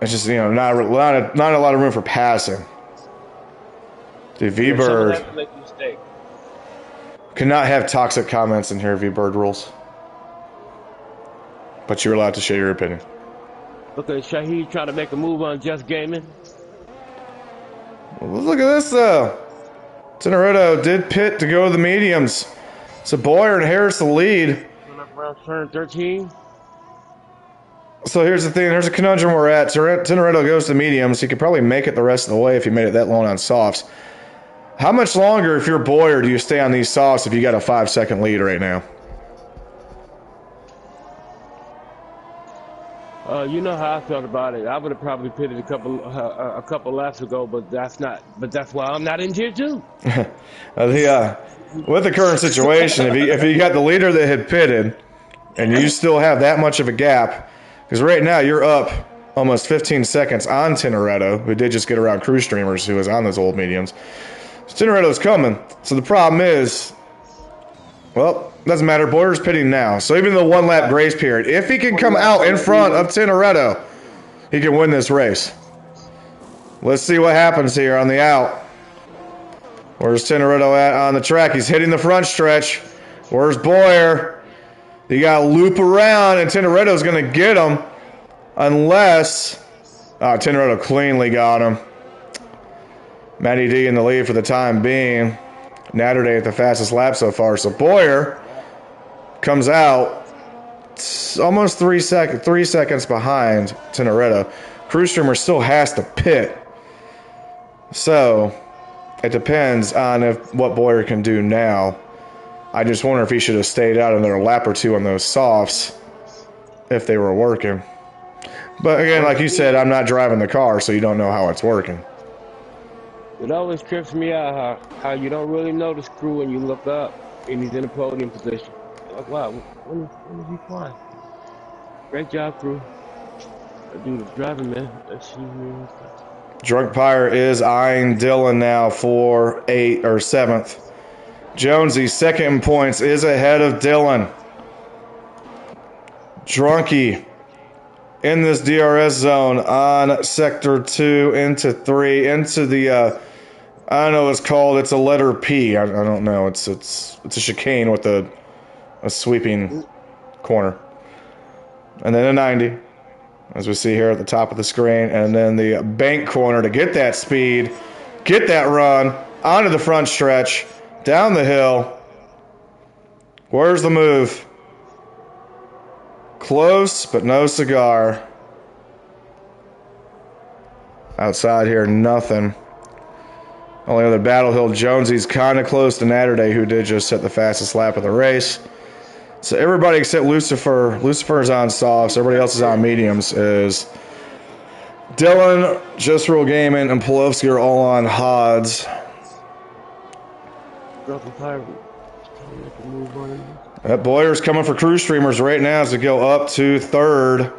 it's just, not a lot of room for passing. The V-Bird cannot have toxic comments in here, V-Bird rules. But you're allowed to share your opinion. Okay, Shahid trying to make a move on Just Gaming. Well, look at this, though. Teneretto did pit to go to the mediums. So Boyer inherits the lead. Around turn 13. So here's the thing. Here's a conundrum we're at. Teneretto goes to mediums. He could probably make it the rest of the way if he made it that long on softs. How much longer, if you're Boyer, do you stay on these softs if you got a 5-second lead right now? You know how I felt about it. I would have probably pitted a couple laps ago, but that's why I'm not in Tier 2. With the current situation, if you got the leader that had pitted, and you still have that much of a gap, because right now you're up almost 15 seconds on Teneretto, who did just get around Crew Streamers, who was on those old mediums. So Teneretto's coming. So the problem is, well, doesn't matter. Boyer's pitting now. So even the 1-lap grace period, if he can come out in front of Teneretto, he can win this race. Let's see what happens here on the out. Where's Teneretto at on the track? He's hitting the front stretch. Where's Boyer? You got to loop around, and Teneretto's going to get him unless... Teneretto cleanly got him. Matty D in the lead for the time being. Natterday at the fastest lap so far. So Boyer comes out almost 3 seconds behind Teneretto. Crew Streamer still has to pit. So it depends on what Boyer can do now. I just wonder if he should have stayed out another lap or two on those softs if they were working. But again, like you said, I'm not driving the car, so you don't know how it's working. It always trips me out how you don't really notice crew when you look up and he's in a podium position. You're like, wow, when is he flying? Great job, crew. That dude is driving, man. Let's see here. Drunk Pirate is eyeing Dylan now for 8th or 7th. Jonesy, second in points, is ahead of Dylan. Drunky in this DRS zone on sector 2 into 3 into the I don't know what it's called. It's a letter P. I don't know. It's a chicane with a sweeping corner. And then a 90, as we see here at the top of the screen. And then the bank corner to get that speed, get that run, onto the front stretch, down the hill. Where's the move? Close, but no cigar. Outside here, nothing. Only other Battle Hill Jonesy's kind of close to Natterday, who did just set the fastest lap of the race. So everybody except Lucifer. Lucifer's on softs. Everybody else is on mediums. Is Dylan, Just Real Gaming, and Pulowski are all on HODs. Boyer's coming for Crew Streamers right now as we go up to 3rd.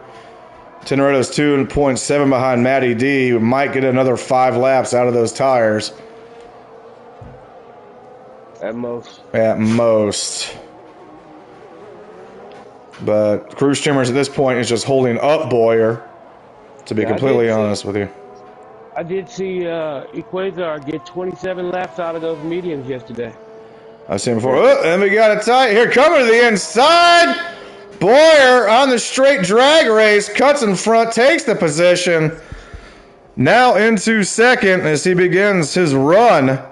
Teneretto's 2.7 behind Matty D. We might get another 5 laps out of those tires. At most. At most. But Crew Streamers at this point is just holding up Boyer, to be completely honest with you. I did see Equazar get 27 laps out of those mediums yesterday. I've seen before. Oh, and we got a tie. Here, coming to the inside. Boyer on the straight drag race, cuts in front, takes the position. Now into second as he begins his run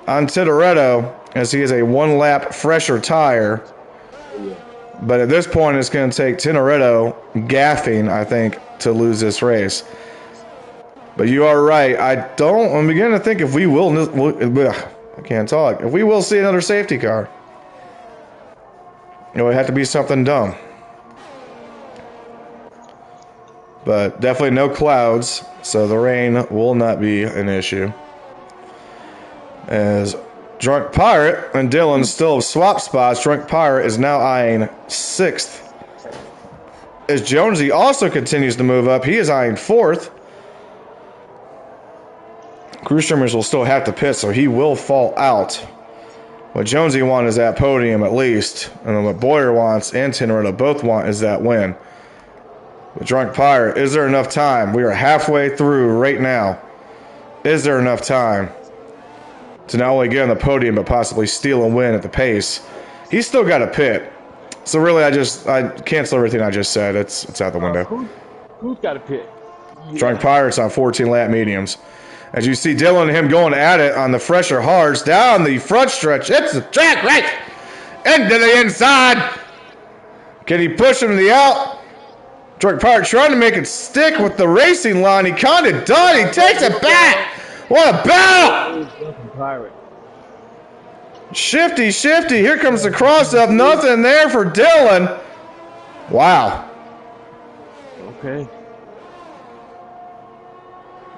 on Titoretto, as he is a 1 lap fresher tire. But at this point, it's going to take Tinoretto gaffing, I think, to lose this race. But you are right. I'm beginning to think if we will, I can't talk. If we will see another safety car, it would have to be something dumb. But definitely no clouds, so the rain will not be an issue. As Drunk Pirate and Dylan still have swap spots, Drunk Pirate is now eyeing 6th. As Jonesy also continues to move up, he is eyeing 4th. Crew Streamers will still have to pit, so he will fall out. What Jonesy wants is that podium at least, and then what Boyer wants and Teneretto both want is that win. But Drunk Pirate, is there enough time? We are halfway through right now. Is there enough time to not only get on the podium but possibly steal a win at the pace? He's still got a pit. So really, I cancel everything I just said. It's out the window. Who's got a pit? Yeah. Drunk Pirate's on 14 lap mediums. As you see Dylan and him going at it on the fresher hards down the front stretch. It's the track race into the inside. Can he push him to the out? Drunk Pirate trying to make it stick with the racing line. He kind of does. He takes it back. What a battle! Shifty. Here comes the cross up. Nothing there for Dylan. Wow. Okay.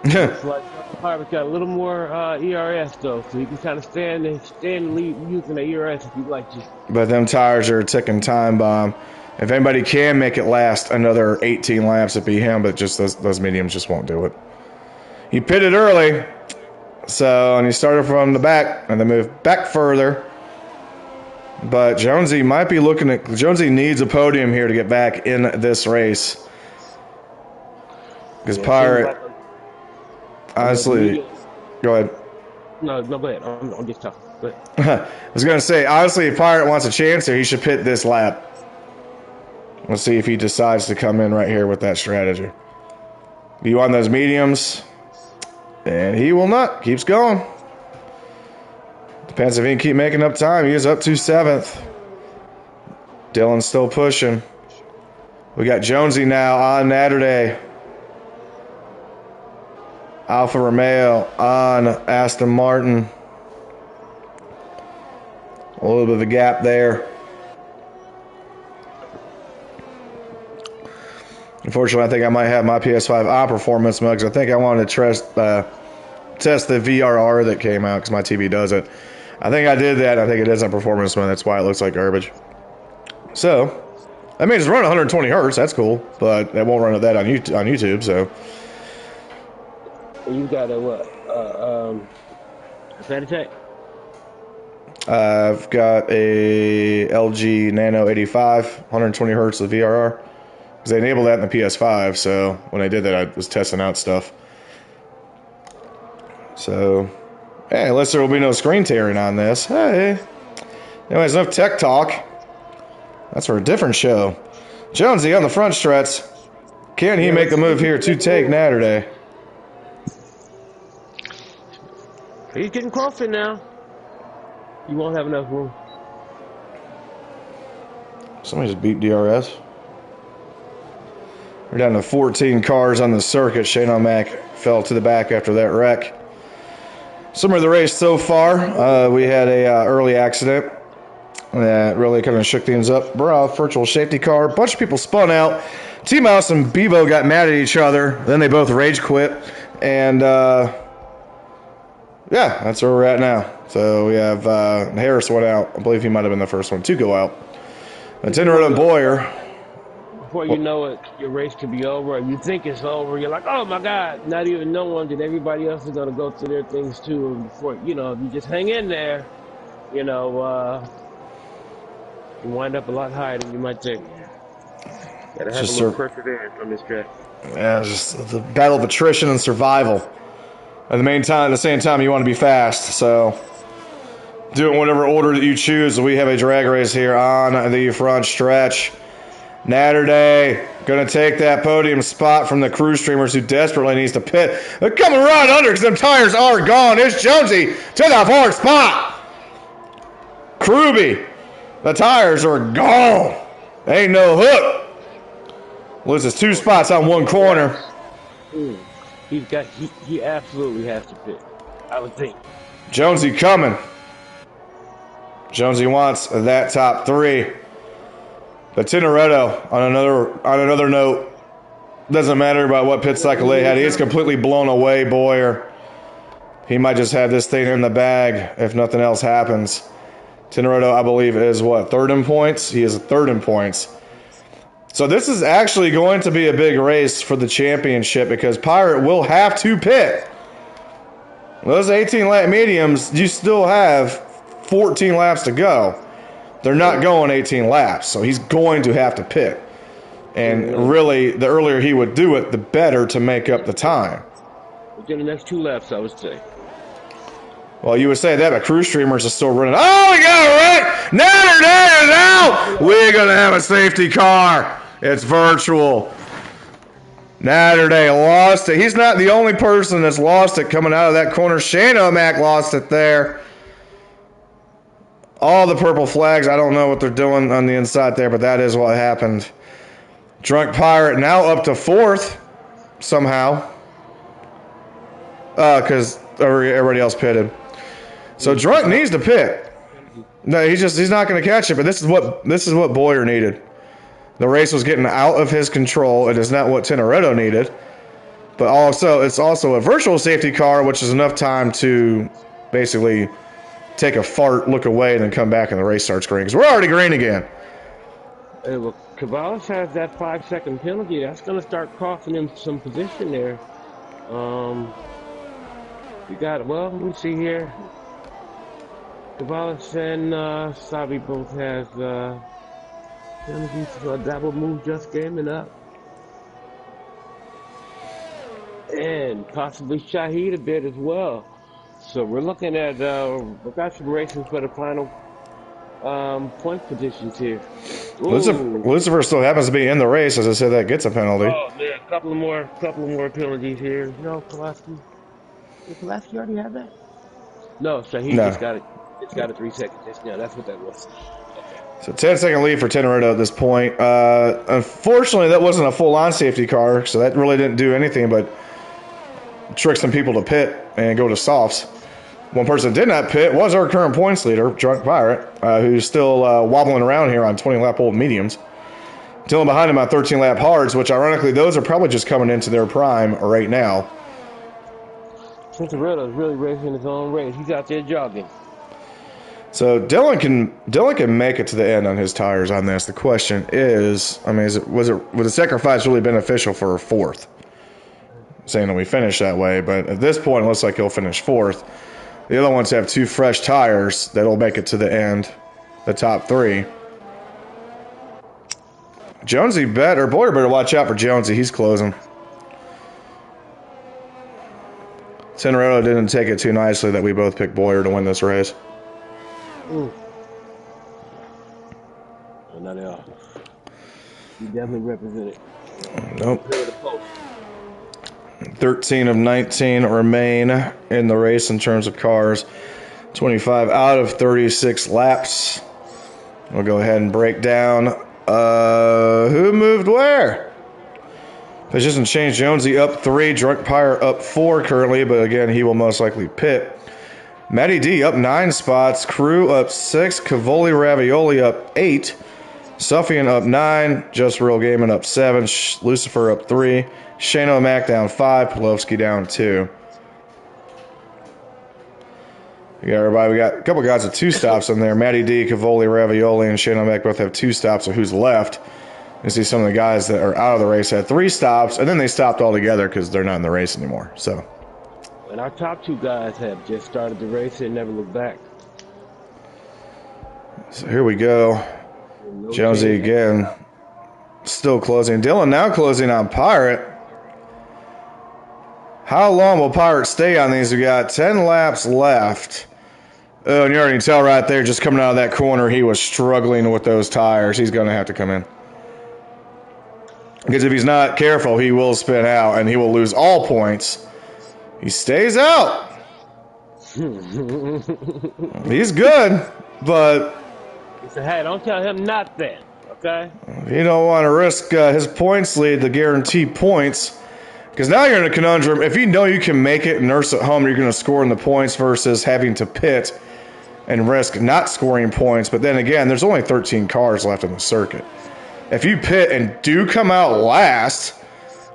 Looks like Pirate's got a little more ERS though, so you can kind of stand and lead using the ERS if you'd like to. But them tires are a ticking time bomb. If anybody can make it last another 18 laps, it'd be him, but just those mediums just won't do it. He pitted early, and he started from the back and then moved back further. But Jonesy might be Jonesy needs a podium here to get back in this race. Because Pirate, honestly, go ahead. No, go ahead. I'm just talking. Go ahead. I was going to say, honestly, if Pirate wants a chance here, he should pit this lap. We'll see if he decides to come in right here with that strategy. You want those mediums? And he will not. Keeps going. Depends if he can keep making up time. He is up to 7th. Dylan's still pushing. We got Jonesy now on Natterday. Alfa Romeo on Aston Martin. A little bit of a gap there. If Unfortunately, I think I might have my PS5 on performance mode because I think I wanted to test the VRR that came out because my TV does it. I think I did that. I think it is on performance mode. That's why it looks like garbage. So, I mean, it's running 120 hertz. That's cool, but it won't run at that on YouTube. So, You got a what? Fanatec? I've got a LG Nano 85, 120 hertz of VRR. Because they enabled that in the PS5, so when I did that, I was testing out stuff. So, hey, unless there will be no screen tearing on this. Hey. Anyways, enough tech talk. That's for a different show. Jonesy on the front stretch. Can he make the move here to take Natterday? He's getting closer now. You won't have enough room. Somebody just beat DRS. We're down to 14 cars on the circuit. Shane O'Mac fell to the back after that wreck. Summary of the race so far. We had a early accident that really kind of shook things up. Virtual safety car. A bunch of people spun out. T-Mouse and Bevo got mad at each other. Then they both rage quit. And, yeah, that's where we're at now. So we have Harris went out. I believe he might have been the first one to go out. Tinnerud and Boyer. Before you know it, your race could be over. You think it's over. You're like, oh, my God. Not even knowing that everybody else is going to go through their things, too. And before, if you just hang in there, you wind up a lot higher than you might think. Gotta have a little perseverance on this track. Yeah, it's just the battle of attrition and survival. At the same time, you want to be fast. So, do it in whatever order that you choose. We have a drag race here on the front stretch. Natterday going to take that podium spot from the crew streamers who desperately needs to pit. They're coming right under because them tires are gone. It's Jonesy to the fourth spot. Kruby, the tires are gone. Ain't no hook. Loses 2 spots on one corner. He absolutely has to pit, I would think. Jonesy coming. Jonesy wants that top 3. But Tintoretto, on another note, doesn't matter about what pit cycle they had. He is completely blown away, Boyer. He might just have this thing in the bag if nothing else happens. Tintoretto, I believe, is what, 3rd in points? He is 3rd in points. So this is actually going to be a big race for the championship because Pirate will have to pit. Those 18-lap mediums, you still have 14 laps to go. They're not going 18 laps, so he's going to have to pit. And really, the earlier he would do it, the better to make up the time. Within the next 2 laps, I would say. Well, you would say that, but crew streamers are still running. Oh, we got a wreck! Natterday is out! We're going to have a safety car. It's virtual. Natterday lost it. He's not the only person that's lost it coming out of that corner. Shane O'Mac lost it there. All the purple flags, I don't know what they're doing on the inside there, but that is what happened. Drunk Pirate now up to 4th somehow. Because everybody else pitted. So Drunk needs to pit. No, he's not going to catch it, but this is what Boyer needed. The race was getting out of his control. It is not what Tintoretto needed. But also, it's also a virtual safety car, which is enough time to basically take a fart, look away, and then come back and the race starts green. Because we're already green again. Hey, well, Cavallis has that 5-second penalty. That's going to start costing him some position there. You got it. Well, let me see here. Cavallis and Sabi both has penalties. So that will move just gaming up. And possibly Shahid a bit as well. So we're looking at, we've got some races for the final point positions here. Lucifer still happens to be in the race. As I said, that gets a penalty. Oh, man, a couple of more penalties here. No, Pulaski. Did Pulaski already have that? No, Shahid just got it. It's got a 3 seconds. Yeah, that's what that was. So 10-second lead for Tintoretto at this point. Unfortunately, that wasn't a full-on safety car, so that really didn't do anything but trick some people to pit and go to softs. One person that did not pit was our current points leader, Drunk Pirate, who's still wobbling around here on 20-lap old mediums. Dylan behind him on 13 lap hards, which ironically those are probably just coming into their prime right now. Cincerella's really racing his own race. He's out there jogging. So Dylan can make it to the end on his tires on this. The question is, I mean, was the sacrifice really beneficial for a fourth? Saying that we finish that way, but at this point it looks like he'll finish fourth. The other ones have 2 fresh tires that'll make it to the end, the top 3. Boyer better watch out for Jonesy. He's closing. Cinderella didn't take it too nicely that we both picked Boyer to win this race. Well, not at all. You definitely represented. Nope. 13 of 19 remain in the race in terms of cars. 25 out of 36 laps. We'll go ahead and break down who moved where. Position change. Jonesy up 3, Drunk Pyre up 4 currently, but again, he will most likely pit. Matty D up 9 spots, Crew up 6, Cavoli Ravioli up 8, Suffian up 9, Just Real Gaming up 7, Lucifer up 3, Shane O'Mac down 5, Pulowski down 2. We got everybody. We got a couple guys with 2 stops in there. Matty D, Cavoli Ravioli, and Shane O'Mac both have 2 stops. So who's left? You see some of the guys that are out of the race had 3 stops, and then they stopped altogether because they're not in the race anymore. So. And our top 2 guys have just started the race and never looked back. So here we go. Jonesy again. Still closing. Dylan now closing on Pirate. How long will Pirate stay on these? We got 10 laps left. Oh, and you already can tell right there, just coming out of that corner, he was struggling with those tires. He's going to have to come in. Because if he's not careful, he will spin out, and he will lose all points. He stays out. He's good, but He said, hey, don't tell him nothing, okay? you don't want to risk his points lead to guarantee points. Because now you're in a conundrum. If you know you can make it and nurse at home, you're going to score in the points versus having to pit and risk not scoring points. But then again, there's only 13 cars left in the circuit. If you pit and do come out last,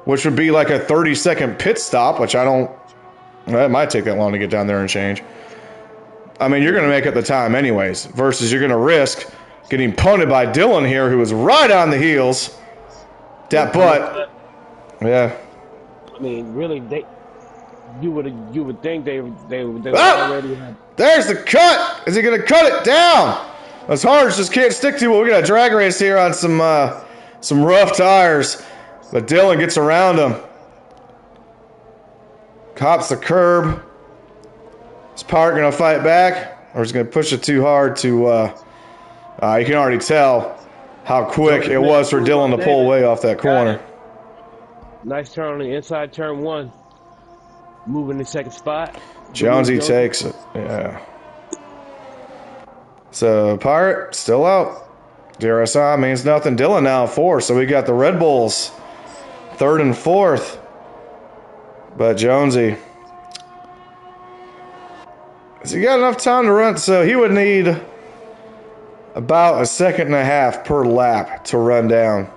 which would be like a 30-second pit stop, which it might take that long to get down there and change. I mean, you're going to make up the time anyways, versus you're going to risk getting punted by Dylan here, who was right on the heels. That butt. Yeah. I mean, really, you would think they already had. There's the cut. Is he going to cut it down? Those hards just can't stick to it. We got a drag race here on some rough tires, but Dylan gets around him. Cops the curb. Is Park going to fight back, or is he going to push it too hard to? You can already tell how quick it was for Dylan to pull away off that corner. Nice turn on the inside, turn 1. Moving the second spot. Jonesy takes it. Yeah. So Pirate still out. DRSI means nothing. Dylan now 4. So we got the Red Bulls 3rd and 4th. But Jonesy, has he got enough time to run? So he would need about 1.5 seconds per lap to run down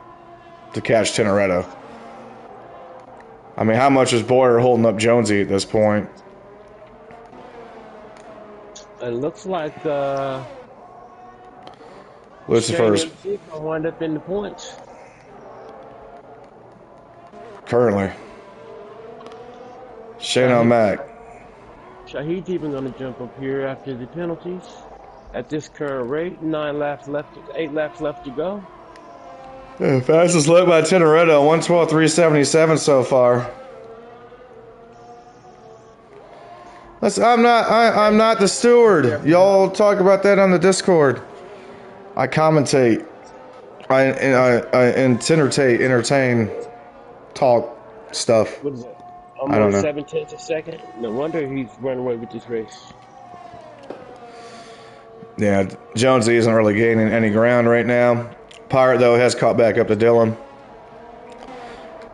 to catch Tintoretto. I mean, how much is Boyer holding up Jonesy at this point? It looks like Lucifer's going to wind up in the points. Currently. Shane O'Mac. Shahid's even going to jump up here after the penalties. At this current rate, 8 laps left to go. Yeah, fastest lap by Tintoretto, 1:12.377 so far. I'm not the steward. Y'all talk about that on the Discord. I commentate. I entertain, talk stuff. What is it? I don't know. 7/10 a second. No wonder he's running away with this race. Yeah, Jonesy isn't really gaining any ground right now. Pirate, though, has caught back up to Dylan.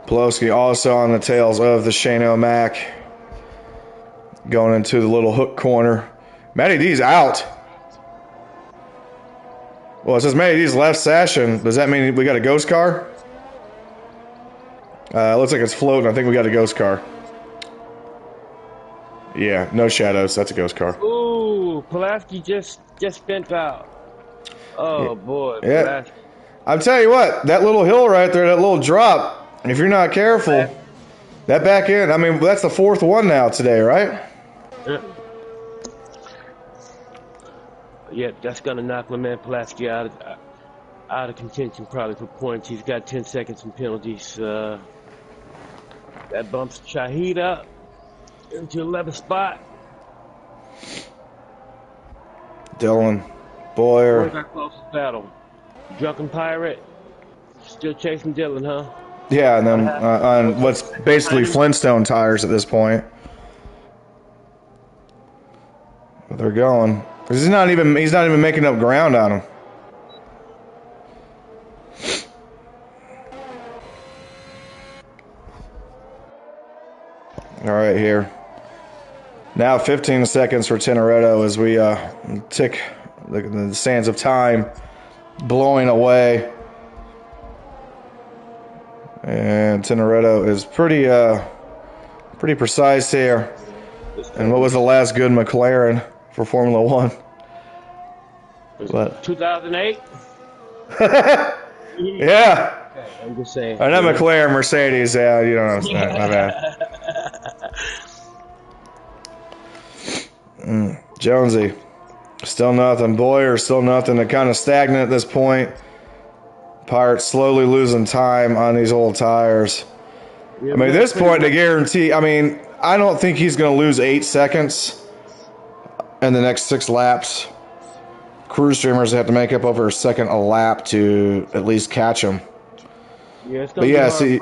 Pulowski also on the tails of the Shane O'Mac. Going into the little hook corner. Matty D's out. Well, it says Matty left session. Does that mean we got a ghost car? Looks like it's floating. I think we got a ghost car. Yeah, no shadows. That's a ghost car. Ooh, Pulaski just spent out. Oh boy, Yeah. Pulaski. I'll tell you what, that little hill right there, that little drop, if you're not careful, that back end, I mean, that's the fourth one now today, right? Yeah, that's gonna knock my man Pulaski out of contention probably for points. He's got 10 seconds in penalties. That bumps Shahid up into 11th spot. Dylan, Boyer. Where's our closest battle? Drunken Pirate still chasing Dylan, huh? Yeah, and then on what's basically Flintstone tires at this point. But they're going. He's not even making up ground on him. All right, here. Now 15 seconds for Tintoretto as we tick the sands of time blowing away. And Tintoretto is pretty precise here. And what was the last good McLaren for Formula One? What? 2008? Yeah. Okay, I'm just saying. I know McLaren, Mercedes. Yeah, you don't understand. My bad. Jonesy, still nothing. Boyer, still nothing. They're kind of stagnant at this point. Pirates slowly losing time on these old tires. Yeah, I mean, at this point, to guarantee, I mean, I don't think he's going to lose 8 seconds in the next 6 laps. Crew streamers have to make up over a second a lap to at least catch him. Yeah, but yeah, see,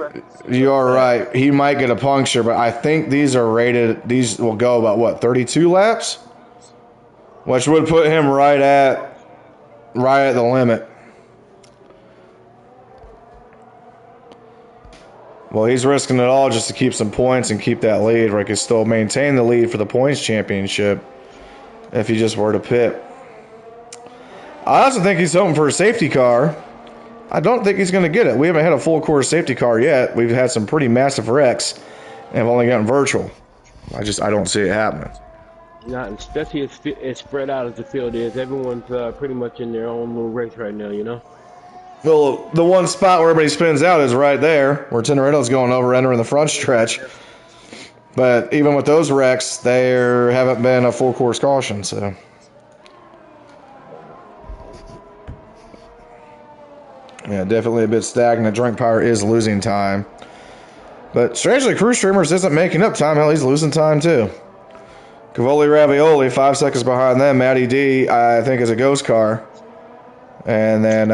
you are right. He might get a puncture, but I think these are rated. These will go about what, 32 laps, which would put him right at the limit. Well, he's risking it all just to keep some points and keep that lead, where he could still maintain the lead for the points championship if he just were to pit. I also think he's hoping for a safety car. I don't think he's going to get it. We haven't had a full course safety car yet. We've had some pretty massive wrecks and have only gotten virtual. I don't see it happening. Not especially as spread out as the field is. Everyone's pretty much in their own little race right now, you know? Well, the one spot where everybody spins out is right there, where Tintoretto's going over, entering the front stretch. But even with those wrecks, there haven't been a full course caution, so. Yeah, definitely a bit stagnant. Drunk Power is losing time. But strangely, Crew Streamers isn't making up time. Hell, he's losing time too. Cavoli Ravioli, 5 seconds behind them. Matty D, I think, is a ghost car. And then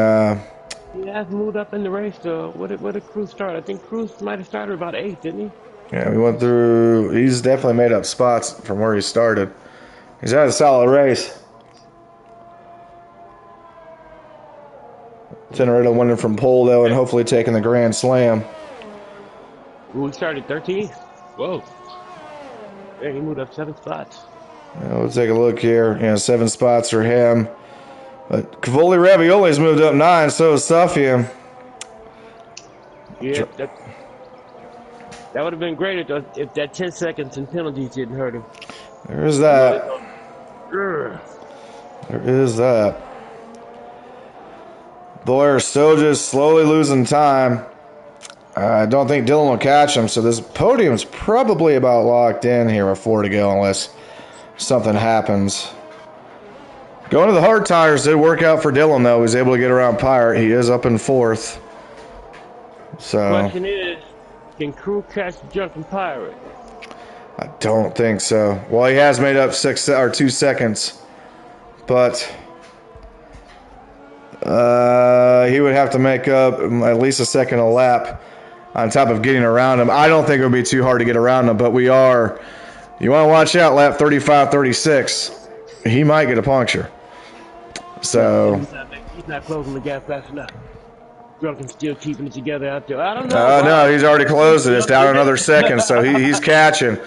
he has moved up in the race though. What did Cruz start? I think Cruz might have started about 8th, didn't he? Yeah, we went through. He's definitely made up spots from where he started. He's had a solid race. Tintoretto winning from pole though, and hopefully taking the Grand Slam. Ooh, he started 13th. Whoa. Yeah, he moved up 7 spots. Yeah, we'll take a look here. Yeah, 7 spots for him. But Cavoli Ravioli's moved up 9, so has Suffian. Yeah, that would have been great if that 10 seconds in penalties didn't hurt him. There is that. There is that. Boyer still just slowly losing time. I don't think Dylan will catch him, so this podium's probably about locked in here with 4 to go unless something happens. Going to the hard tires did work out for Dylan, though. He was able to get around Pirate. He is up in 4th. So, the question is, can Crew catch Drunken Pirate? I don't think so. Well, he has made up 2 seconds, but he would have to make up at least a second a lap on top of getting around him. I don't think it would be too hard to get around him, but you want to watch out, lap 35, 36. He might get a puncture. So he's not closing the gap fast enough. Drunken's still keeping it together out there. I don't know. No, he's already closed it. It's down another second, so he's catching.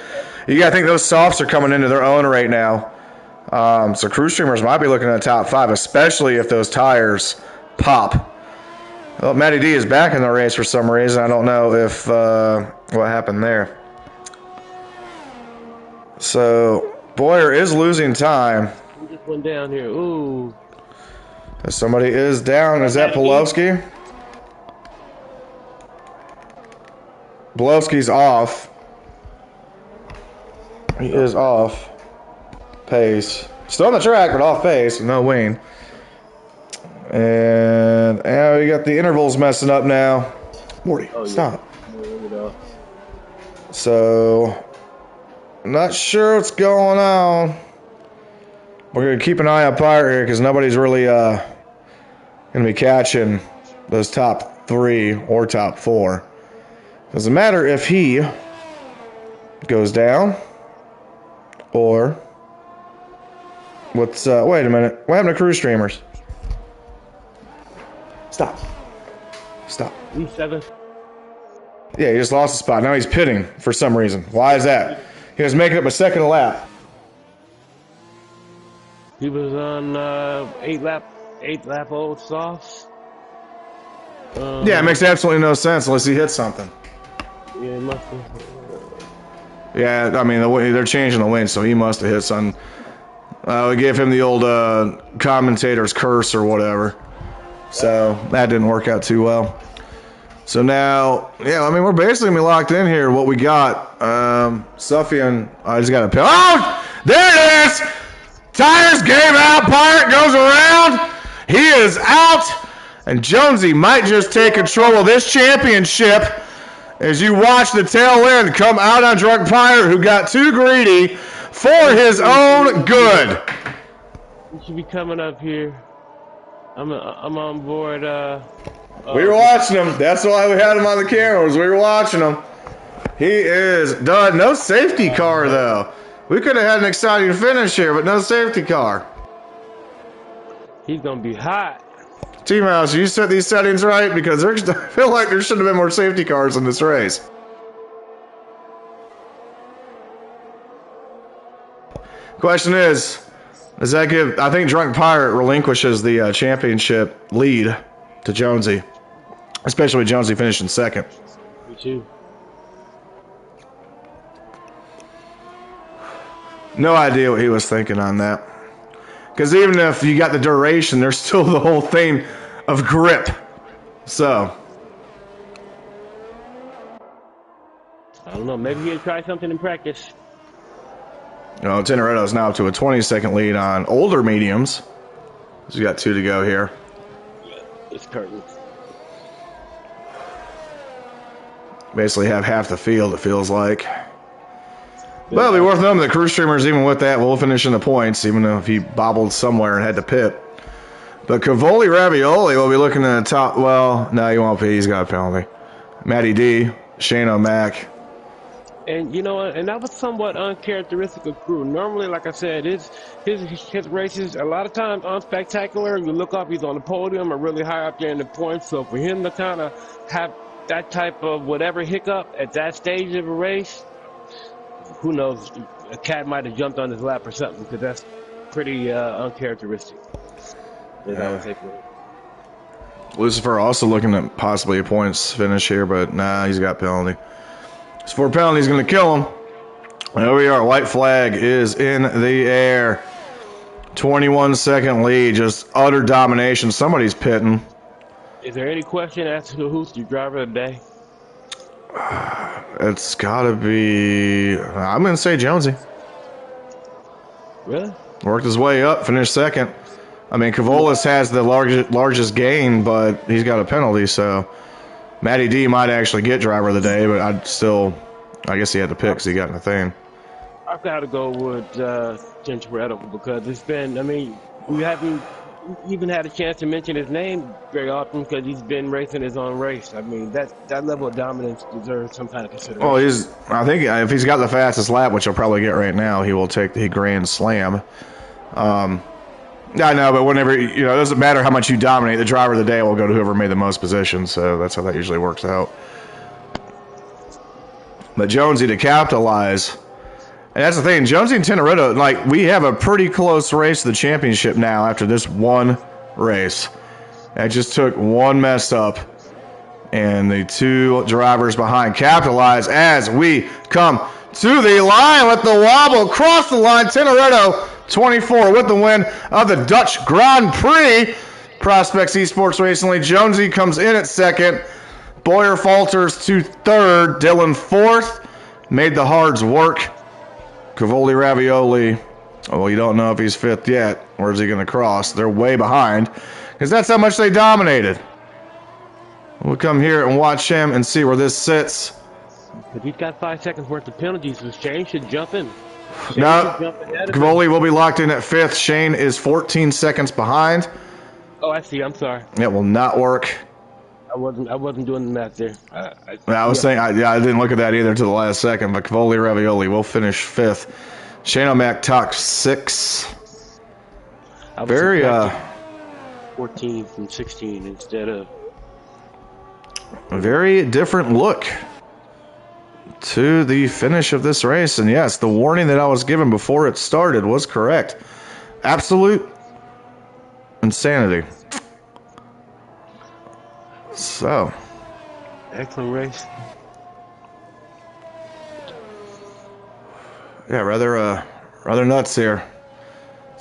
You got to think those softs are coming into their own right now. So crew streamers might be looking at the top 5, especially if those tires pop. Well, Matty D is back in the race for some reason. I don't know if what happened there. So Boyer is losing time. Who just went down here? Ooh. Somebody is down. Is that Pulowski? Pulowski's off. He is off pace. Still on the track, but off pace. No wing. And we got the intervals messing up now. Morty, stop. Yeah. So, not sure what's going on. We're going to keep an eye on Pirate here because nobody's really going to be catching those top 3 or top 4. Doesn't matter if he goes down or what's wait a minute. What happened to crew streamers? Stop. E7. Yeah, he just lost a spot. Now he's pitting for some reason. Why is that? He was making up a second lap. He was on 8 lap old softs. Yeah, it makes absolutely no sense unless he hits something. Yeah, it must have. Yeah, I mean, they're changing the wind, so he must have hit something. We gave him the old commentator's curse or whatever. So that didn't work out too well. So now, yeah, I mean, we're basically going to be locked in here. What we got, Suffian, I just got a pill. Oh, there it is! Tires gave out, Pirate goes around. He is out. And Jonesy might just take control of this championship as you watch the tail end come out on Drunk Pirate, who got too greedy for his own good. He should be coming up here. I'm on board. We were watching him. That's why we had him on the cameras. We were watching him. He is done. No safety car, though. We could have had an exciting finish here, but no safety car. He's going to be hot. T-Mouse, you set these settings right? Because I feel like there should have been more safety cars in this race. Question is, does that give... I think Drunk Pirate relinquishes the championship lead to Jonesy. Especially with Jonesy finishing second. Me too. No idea what he was thinking on that. Because even if you got the duration, there's still the whole thing of grip. So. I don't know. Maybe he'll try something in practice. You know, Teneretto's now up to a 20-second lead on older mediums. So you got 2 to go here. Yeah, it's curtains. Basically have half the field, it feels like. Well, it'll be worth knowing the crew streamers, even with that, will finish in the points, even if he bobbled somewhere and had to pit. But Cavoli Ravioli will be looking at the top. Well, no, he won't be. He's got a penalty. Matty D, Shane O'Mac. And you know, and that was somewhat uncharacteristic of crew. Normally, like I said, his races a lot of times unspectacular. You look up, he's on the podium or really high up there in the points. So for him to kind of have that type of whatever hiccup at that stage of a race, who knows? A cat might have jumped on his lap or something, because that's pretty uncharacteristic. Yeah. Lucifer also looking at possibly a points finish here, but nah, he's got penalty. His 4 penalty is going to kill him. And over here, white flag is in the air. 21-second lead, just utter domination. Somebody's pitting. Is there any question as to who's the driver of the day? It's got to be... I'm going to say Jonesy. Really? Worked his way up, finished second. I mean, Cavolis has the largest gain, but he's got a penalty, so... Matty D might actually get driver of the day, but I guess he had to pick because he got in the thing. I've got to go with Tintoretto because it's been, I mean, we haven't even had a chance to mention his name very often because he's been racing his own race. I mean, that level of dominance deserves some kind of consideration. Well, I think if he's got the fastest lap, which he'll probably get right now, he will take the Grand Slam. I know, but whenever, it doesn't matter how much you dominate, the driver of the day will go to whoever made the most positions, so that's how that usually works out. But Jonesy to capitalize And that's the thing. Jonesy and Tenerito, like, we have a pretty close race to the championship now after this one race. It just took one mess up. And the two drivers behind capitalize as we come to the line with the wobble. Cross the line. Tenerito 24 with the win of the Dutch Grand Prix. Prospects Esports Racing. Jonesy comes in at second. Boyer falters to third. Dylan fourth. Made the hards work. Cavoli Ravioli. Well, you don't know if he's fifth yet. Where's he going to cross? They're way behind because that's how much they dominated. We'll come here and watch him and see where this sits. If he's got 5 seconds worth of penalties, so Shane should jump in. No, Cavoli will be locked in at fifth. Shane is 14 seconds behind. Oh, I see. I'm sorry. It will not work. I wasn't doing the math there. I was saying, I didn't look at that either to the last second, but Cavoli Ravioli will finish fifth. Shane O'Mac top 6. Very 14 from 16 instead of. A very different look to the finish of this race. And yes, the warning that I was given before it started was correct. Absolute insanity. So. Excellent race. Yeah, rather nuts here.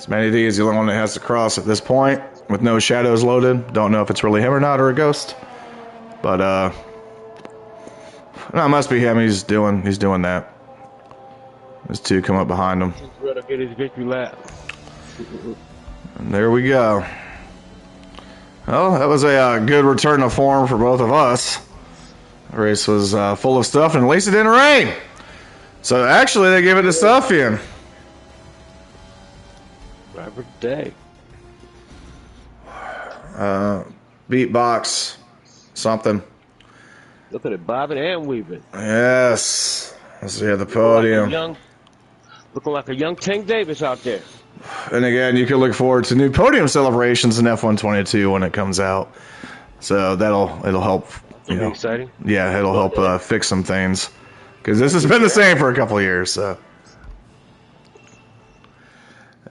Matty D is the only one that has to cross at this point with no shadows loaded. Don't know if it's really him or not, or a ghost. But no, it must be him. He's doing that. There's two come up behind him. Get his victory lap. And there we go. Well, that was a good return to form for both of us. The race was full of stuff, and at least it didn't rain. So actually, they gave it to Suffian. Robert Day. Beatbox. Something. Look at it, bobbing and weaving. Yes. Let's see at the podium. Looking like a young Tank Davis out there. And again, you can look forward to new podium celebrations in F122 when it comes out. So it'll help. Exciting. Yeah, it'll help fix some things because this has been the same for a couple of years. So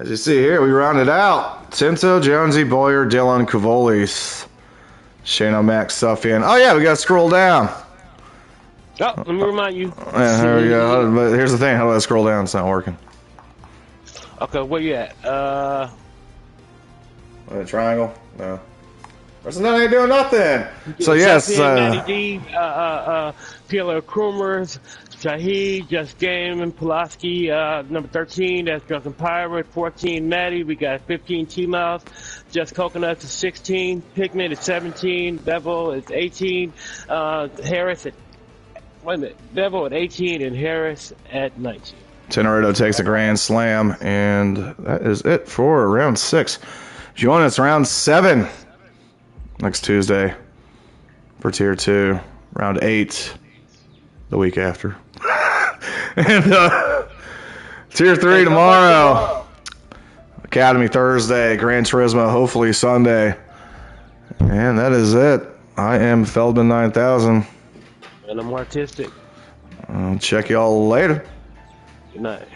as you see here, we rounded out Tinto, Jonesy, Boyer, Dillon, Cavolis. Shane O'Mac, Suffian. Oh, yeah, we got to scroll down. Oh, let me remind you. Yeah, there we go. But here's the thing. How do I scroll down? It's not working. Okay, where you at? A triangle? No. There's nothing ain't doing nothing. So, yes. Matty D, PLR Krumers, Shahid, Just Game, and Pulaski, number 13, that's Drunken Pirate, 14, Matty, we got 15, T-Mouse, Just Coconuts is 16, Pigment is 17, Bevel is 18, Harris at, wait a minute, Bevel at 18, and Harris at 19. Tenerito takes a grand slam, and that is it for round 6. Join us round 7 next Tuesday for Tier 2, round 8 the week after. And Tier 3 tomorrow. Academy Thursday. Gran Turismo hopefully Sunday. And that is it. I am Feldman 9000. And I'm artistic. I'll check y'all later. Good night.